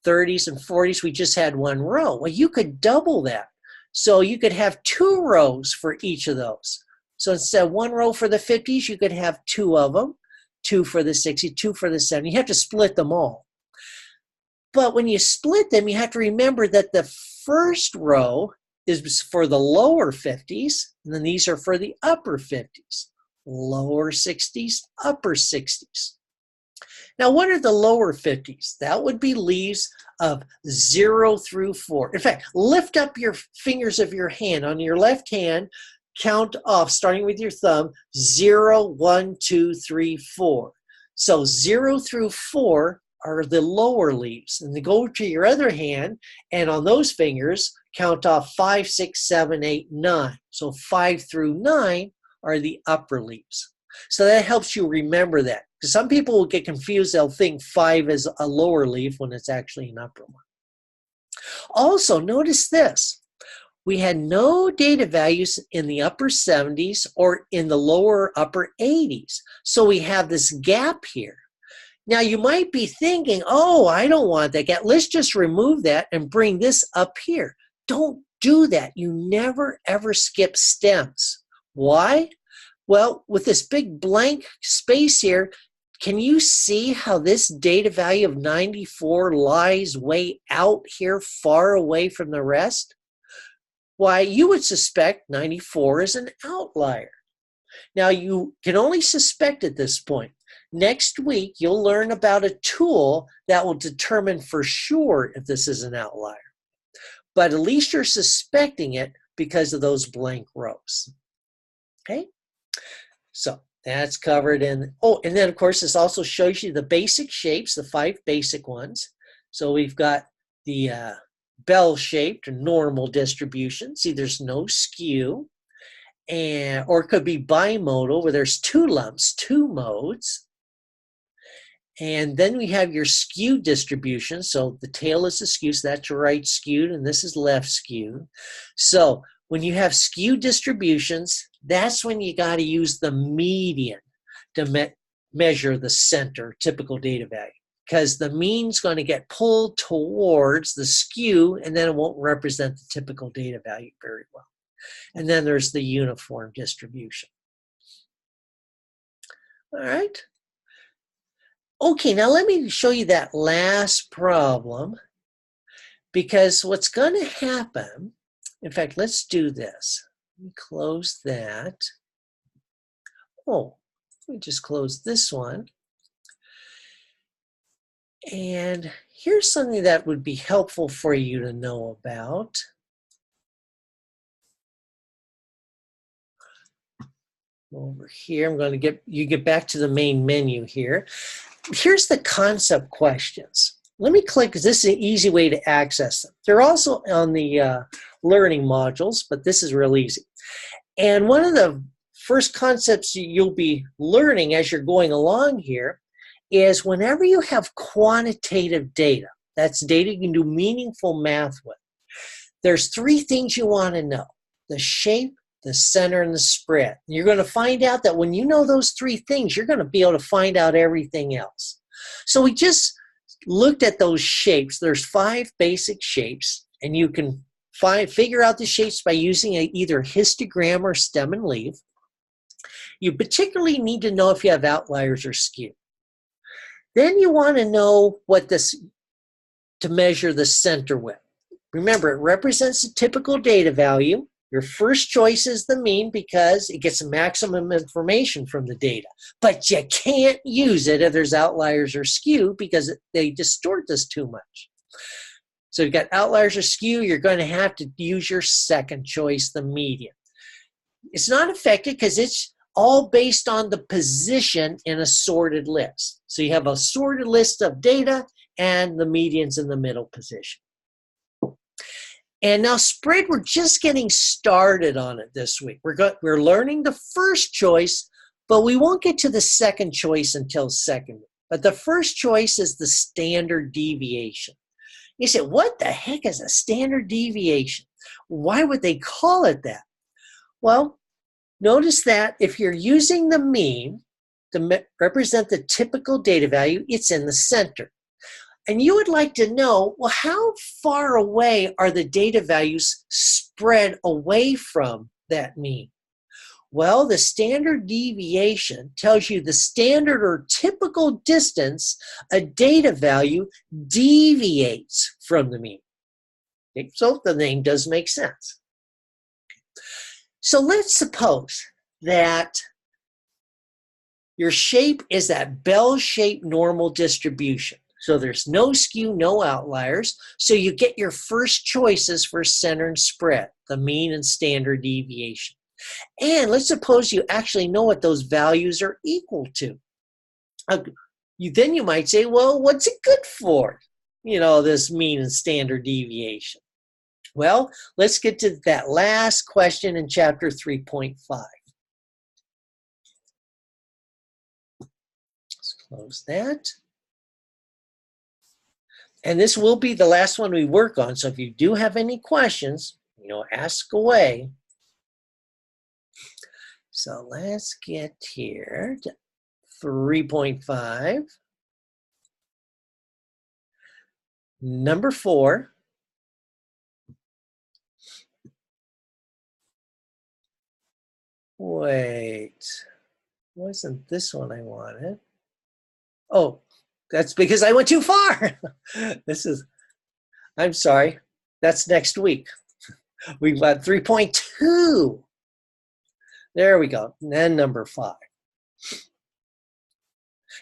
30s and 40s, we just had one row. Well, you could double that. So you could have 2 rows for each of those. So instead of 1 row for the 50s, you could have 2 of them, 2 for the 60s, 2 for the 70s. You have to split them all. But when you split them, you have to remember that the first row is for the lower 50s, and then these are for the upper 50s. Lower 60s, upper 60s. Now, what are the lower 50s? That would be leaves of 0 through 4. In fact, lift up your fingers of your hand. On your left hand, count off, starting with your thumb, 0, 1, 2, 3, 4. So 0 through 4 are the lower leaves. And then go to your other hand, and on those fingers, count off 5, 6, 7, 8, 9. So 5 through 9 are the upper leaves. So that helps you remember that. Because some people will get confused. They'll think 5 is a lower leaf when it's actually an upper one. Also, notice this. We had no data values in the upper 70s or in the lower upper 80s. So we have this gap here. Now you might be thinking, oh, I don't want that gap. Let's just remove that and bring this up here. Don't do that. You never ever skip stems. Why? Well, with this big blank space here, can you see how this data value of 94 lies way out here, far away from the rest? Why, you would suspect 94 is an outlier. Now, you can only suspect at this point. Next week, you'll learn about a tool that will determine for sure if this is an outlier. But at least you're suspecting it because of those blank rows. Okay? So that's covered in, oh, and then of course this also shows you the basic shapes, the 5 basic ones. So we've got the bell-shaped or normal distribution. See, there's no skew, or it could be bimodal where there's 2 lumps, 2 modes. And then we have your skew distribution. So the tail is askew, so that's right skewed, and this is left skewed. So when you have skew distributions, that's when you got to use the median to measure the center typical data value, because the mean's going to get pulled towards the skew, and then it won't represent the typical data value very well. And then there's the uniform distribution. All right. Okay, now let me show you that last problem, because what's going to happen, in fact, let's do this. Let me close that. Oh, let me just close this one. And here's something that would be helpful for you to know about. Over here, I'm going to get back to the main menu here. Here's the concept questions. Let me click, because this is an easy way to access them. They're also on the learning modules, but this is real easy. And one of the first concepts you'll be learning as you're going along here is whenever you have quantitative data, that's data you can do meaningful math with, there's 3 things you want to know: the shape, the center, and the spread. And you're going to find out that when you know those 3 things, you're going to be able to find out everything else. So we just looked at those shapes. There's 5 basic shapes, and you can figure out the shapes by using either histogram or stem and leaf. You particularly need to know if you have outliers or skew. Then you want to know what to measure the center with. Remember, it represents the typical data value. Your first choice is the mean because it gets maximum information from the data. But you can't use it if there's outliers or skew because they distort this too much. So you've got outliers or skew, you're going to have to use your second choice, the median. It's not affected because it's all based on the position in a sorted list. So you have a sorted list of data and the median's in the middle position. And now spread, we're just getting started on it this week. We're learning the first choice, but we won't get to the second choice until second week. But the first choice is the standard deviation. You say, what the heck is a standard deviation? Why would they call it that? Well, notice that if you're using the mean to represent the typical data value, it's in the center. And you would like to know, well, how far away are the data values spread away from that mean? Well, the standard deviation tells you the standard or typical distance a data value deviates from the mean. Okay, so the name does make sense. So let's suppose that your shape is that bell-shaped normal distribution. So there's no skew, no outliers. So you get your first choices for center and spread, the mean and standard deviation. And let's suppose you actually know what those values are equal to. Then you might say, well, what's it good for? You know, this mean and standard deviation. Well, let's get to that last question in chapter 3.5. Close that. And this will be the last one we work on. So if you do have any questions, ask away. So let's get here to 3.5. Number 4. Wait, wasn't this one I wanted? Oh, that's because I went too far. I'm sorry, that's next week. We've got 3.2. There we go, and then number 5.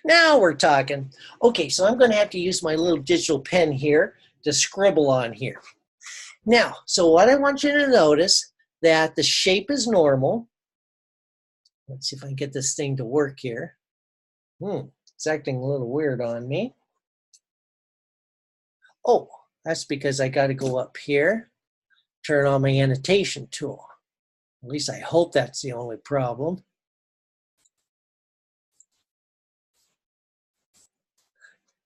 Now we're talking. Okay, so I'm going to have to use my little digital pen here to scribble on here. Now, so what I want you to notice, that the shape is normal. Let's see if I can get this thing to work here. It's acting a little weird on me. Oh, that's because I got to go up here, turn on my annotation tool. At least I hope that's the only problem.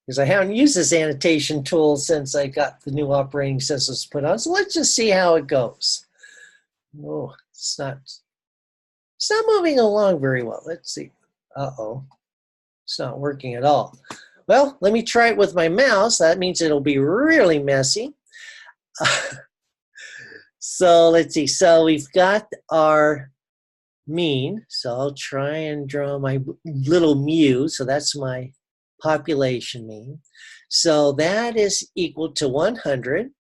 Because I haven't used this annotation tool since I got the new operating systems put on. So let's just see how it goes. Oh, it's not moving along very well. Let's see. Uh-oh. It's not working at all. Well, let me try it with my mouse. That means it'll be really messy. So let's see. So we've got our mean. So I'll try and draw my little mu. So that's my population mean. So that is equal to 100.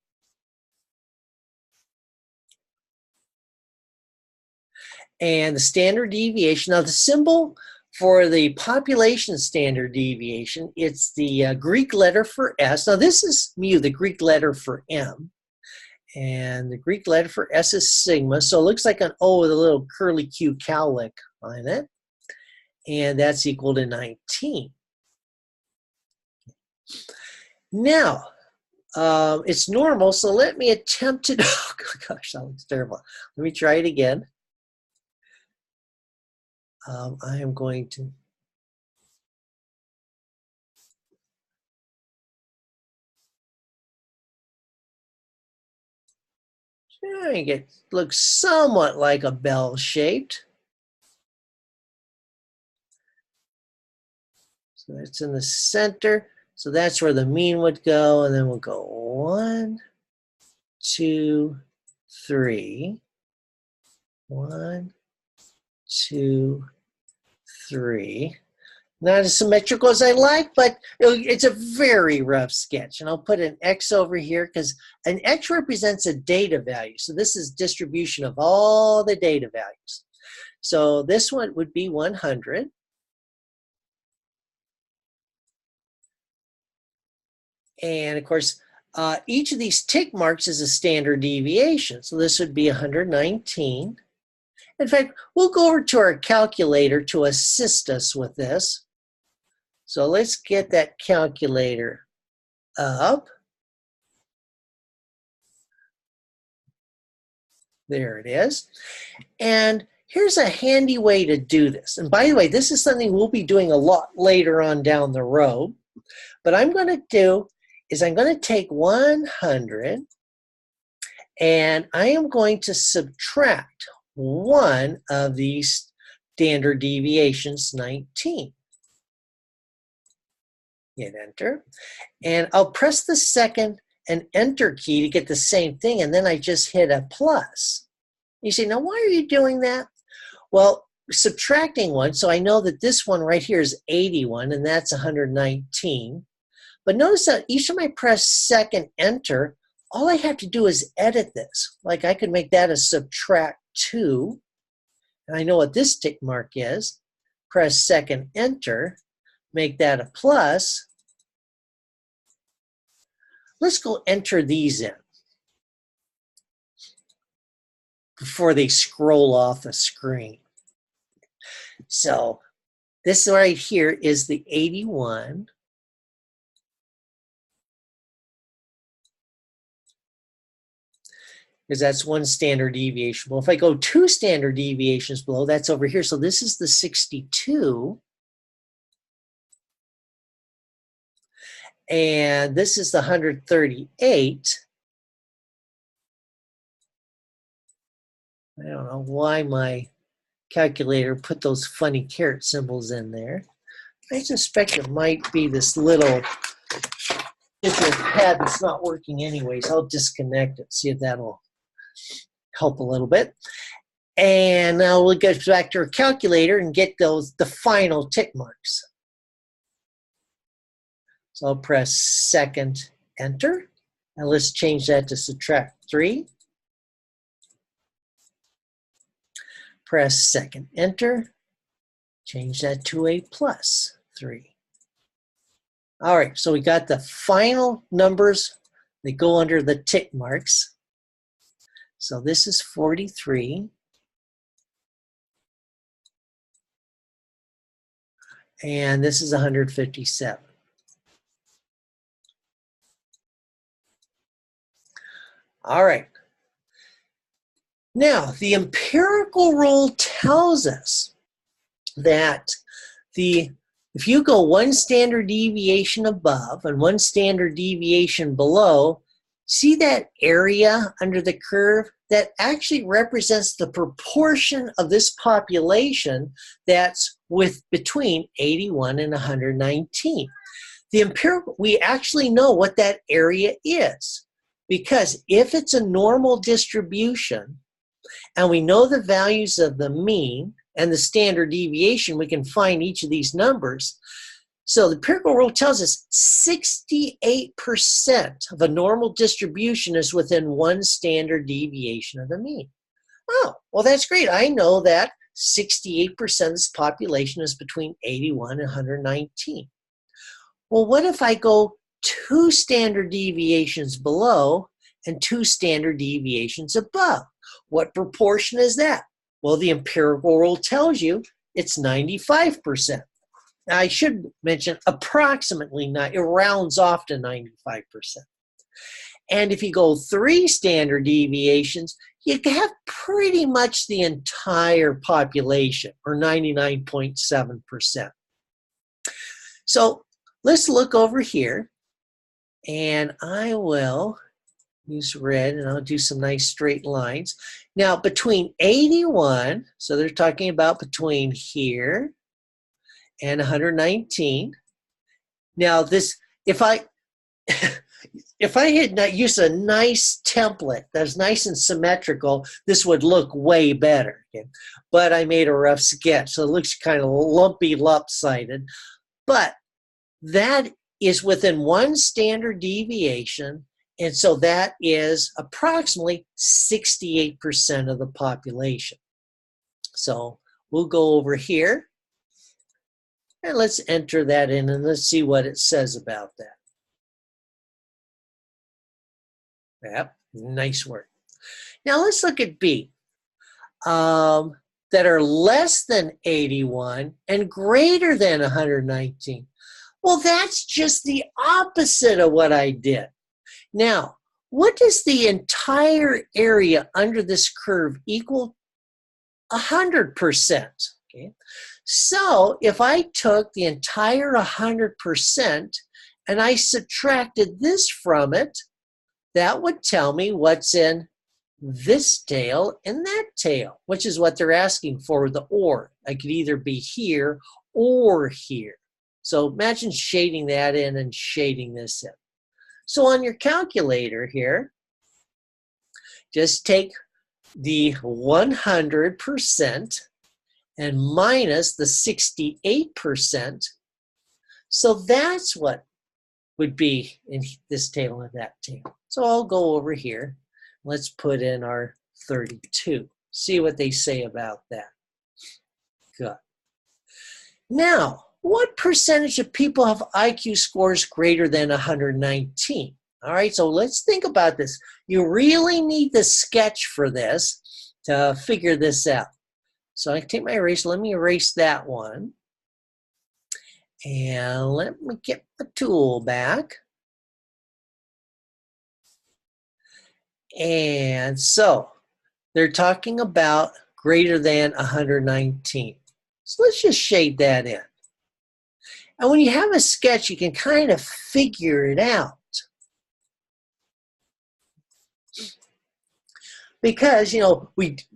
And the standard deviation, now the symbol for the population standard deviation, it's the Greek letter for S. Now this is mu, the Greek letter for M. And the Greek letter for S is sigma. So it looks like an O with a little curly Q cowlick on it. And that's equal to 19. Now, it's normal, so let me attempt to, oh gosh, that looks terrible. Let me try it again. I am going to try and get looks somewhat like a bell shaped. So it's in the center. So that's where the mean would go, and then we'll go 1, 2, 3. 1, 2, 3. Not as symmetrical as I like, but it's a very rough sketch. And I'll put an X over here because an X represents a data value. So this is distribution of all the data values. So this one would be 100. And of course, each of these tick marks is a standard deviation. So this would be 119. In fact, we'll go over to our calculator to assist us with this. So let's get that calculator up. There it is. And here's a handy way to do this. And by the way, this is something we'll be doing a lot later on down the road. But I'm going to do is I'm going to take 100 and I am going to subtract one of these standard deviations, 19. Hit enter. And I'll press the second and enter key to get the same thing, and then I just hit a plus. You say, now why are you doing that? Well, subtracting one, so I know that this one right here is 81, and that's 119. But notice that each time I press second enter, all I have to do is edit this. Like I could make that a subtract 2. And I know what this tick mark is. Press second enter, make that a plus. Let's go enter these in before they scroll off the screen. So this right here is the 81. Because that's one standard deviation. Well, if I go 2 standard deviations below, that's over here. So this is the 62. And this is the 138. I don't know why my calculator put those funny caret symbols in there. I suspect it might be this little digital pad that's not working anyways. I'll disconnect it, see if that'll help a little bit. And now we'll get back to our calculator and get the final tick marks. So I'll press second enter. Now let's change that to subtract 3. Press second enter. Change that to a plus 3. All right, so we got the final numbers that go under the tick marks. So this is 43. And this is 157. All right. Now, the empirical rule tells us that if you go one standard deviation above and one standard deviation below, see that area under the curve? That actually represents the proportion of this population that's between 81 and 119. The empirical, we actually know what that area is, because if it's a normal distribution and we know the values of the mean and the standard deviation, we can find each of these numbers. So the empirical rule tells us 68% of a normal distribution is within one standard deviation of the mean. Oh, well, that's great. I know that 68% of this population is between 81 and 119. Well, what if I go 2 standard deviations below and 2 standard deviations above? What proportion is that? Well, the empirical rule tells you it's 95%. Now, I should mention approximately, it rounds off to 95%. And if you go 3 standard deviations, you have pretty much the entire population, or 99.7%. So let's look over here, and I will use red, and I'll do some nice straight lines. Now, between 81, so they're talking about between here and 119. Now, this, if I had not used a nice template that's nice and symmetrical, this would look way better. Okay? But I made a rough sketch, so it looks kind of lumpy, lopsided. But that is within one standard deviation, and so that is approximately 68% of the population. So we'll go over here, and let's enter that in, and let's see what it says about that. Yep, nice work. Now let's look at B. That are less than 81 and greater than 119. Well, that's just the opposite of what I did. Now, what does the entire area under this curve equal? 100%. Okay. So if I took the entire 100% and I subtracted this from it, that would tell me what's in this tail and that tail, which is what they're asking for, the or. I could either be here or here. So imagine shading that in and shading this in. So on your calculator here, just take the 100% and minus the 68%. So that's what would be in this table and that table. So I'll go over here. Let's put in our 32. See what they say about that. Good. Now, what percentage of people have IQ scores greater than 119? All right, so let's think about this. You really need the sketch for this to figure this out. So I take my eraser. Let me erase that one. And let me get the tool back. And so they're talking about greater than 119. So let's just shade that in. And when you have a sketch, you can kind of figure it out. Because, you know,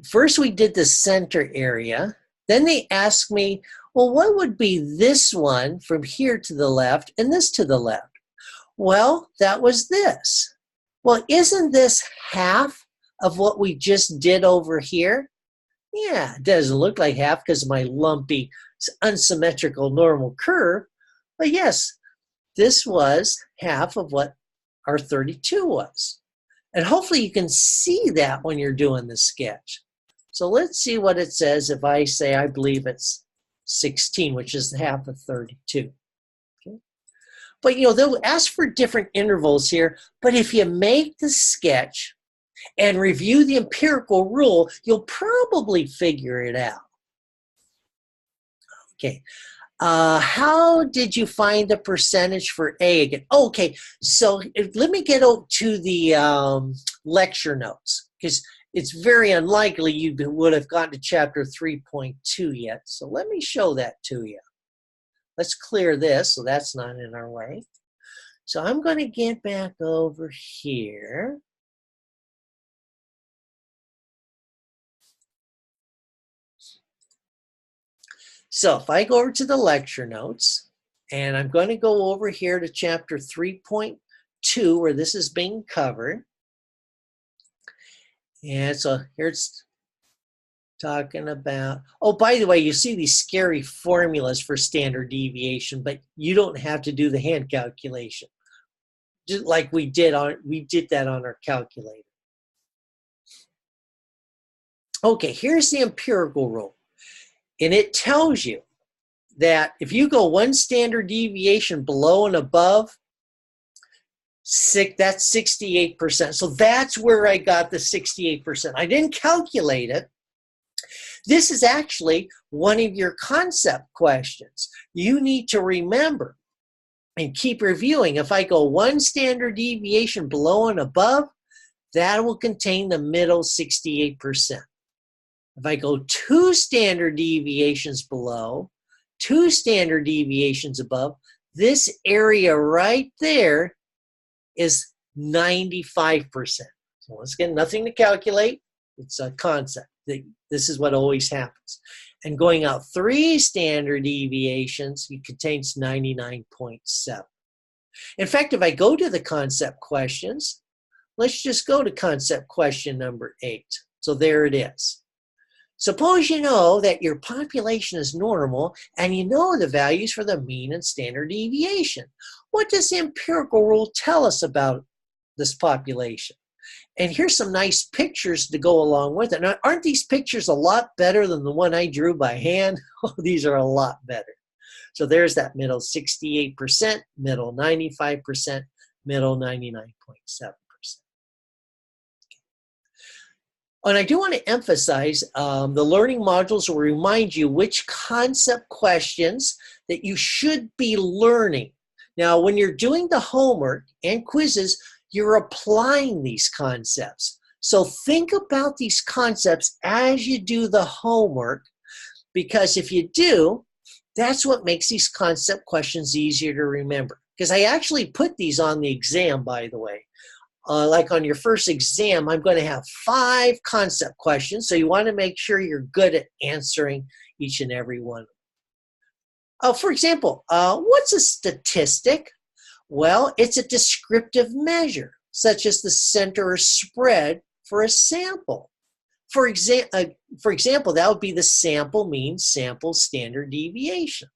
first we did the center area. Then they asked me, well, what would be this one from here to the left and this to the left? Well, that was this. Well, isn't this half of what we just did over here? Yeah, it doesn't look like half because of my lumpy, unsymmetrical normal curve. But yes, this was half of what our 32 was. And hopefully you can see that when you're doing the sketch. So let's see what it says if I say I believe it's 16, which is half of 32. Okay. But you know, they'll ask for different intervals here, but if you make the sketch and review the empirical rule, you'll probably figure it out. Okay. How did you find the percentage for A again? Oh, okay, so let me get to the lecture notes, because it's very unlikely you would have gotten to chapter 3.2 yet. So let me show that to you. Let's clear this so that's not in our way. So I'm going to get back over here. So if I go over to the lecture notes, and I'm going to go over here to chapter 3.2 where this is being covered. And so here it's talking about, oh, by the way, you see these scary formulas for standard deviation, but you don't have to do the hand calculation. Just like we did that on our calculator. Okay, here's the empirical rule. And it tells you that if you go one standard deviation below and above, that's 68%. So that's where I got the 68%. I didn't calculate it. This is actually one of your concept questions. You need to remember and keep reviewing. If I go one standard deviation below and above, that will contain the middle 68%. If I go two standard deviations below, two standard deviations above, this area right there is 95%. So once again, nothing to calculate. It's a concept. This is what always happens. And going out three standard deviations, it contains 99.7. In fact, if I go to the concept questions, let's just go to concept question number 8. So there it is. Suppose you know that your population is normal and you know the values for the mean and standard deviation. What does the empirical rule tell us about this population? And here's some nice pictures to go along with it. Now, aren't these pictures a lot better than the one I drew by hand? Oh, these are a lot better. So there's that middle 68%, middle 95%, middle 99.7%. And I do want to emphasize the learning modules will remind you which concept questions that you should be learning. Now, when you're doing the homework and quizzes, you're applying these concepts. So think about these concepts as you do the homework, because if you do, that's what makes these concept questions easier to remember. Because I actually put these on the exam, by the way. Like on your first exam, I'm going to have 5 concept questions. So you want to make sure you're good at answering each and every one. For example, what's a statistic? Well, it's a descriptive measure, such as the center or spread for a sample. For example, that would be the sample mean, sample standard deviation.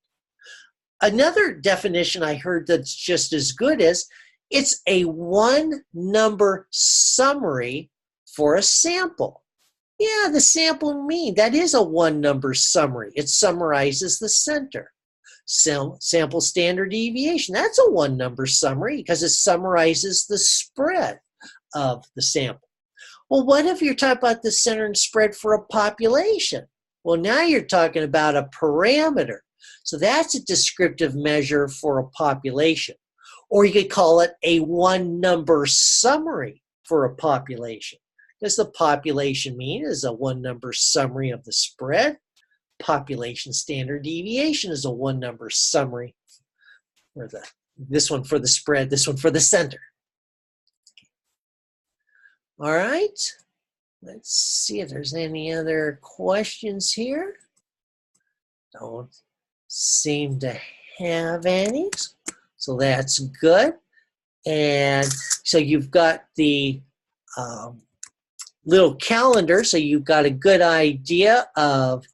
Another definition I heard that's just as good is it's a one-number summary for a sample. Yeah, the sample mean, that is a one-number summary. It summarizes the center. Sample standard deviation, that's a one-number summary because it summarizes the spread of the sample. Well, what if you're talking about the center and spread for a population? Well, now you're talking about a parameter. So that's a descriptive measure for a population. Or you could call it a one-number summary for a population, because the population mean is a one-number summary of the spread. Population standard deviation is a one-number summary or this one for the spread, this one for the center. All right. Let's see if there's any other questions here. Don't seem to have any. So that's good. And so you've got the little calendar, so you've got a good idea of,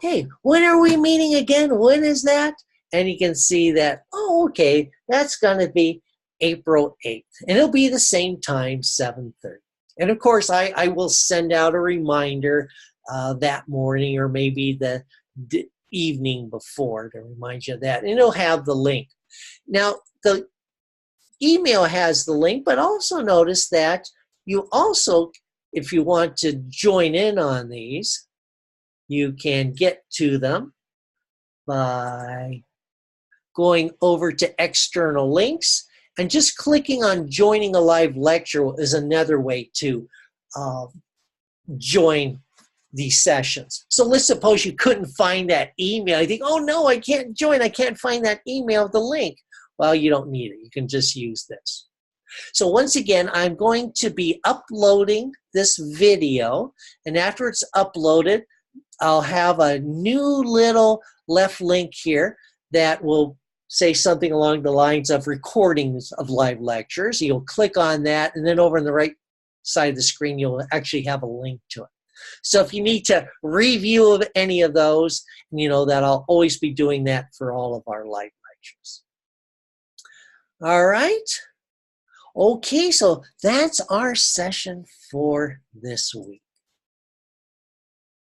hey, when are we meeting again? When is that? And you can see that, oh, okay, that's going to be April 8th. And it'll be the same time, 7:30. And of course, I will send out a reminder that morning or maybe the evening before to remind you of that. And it'll have the link. Now, the email has the link, but also notice that you also, if you want to join in on these, you can get to them by going over to external links and just clicking on joining a live lecture is another way to join these sessions. So let's suppose you couldn't find that email. You think, oh no, I can't join. I can't find that email, the link. Well, you don't need it. You can just use this. So once again, I'm going to be uploading this video, and after it's uploaded, I'll have a new little left link here that will say something along the lines of recordings of live lectures. You'll click on that, and then over on the right side of the screen, you'll actually have a link to it. So if you need to review of any of those, you know that I'll always be doing that for all of our live lectures. All right. Okay, so that's our session for this week.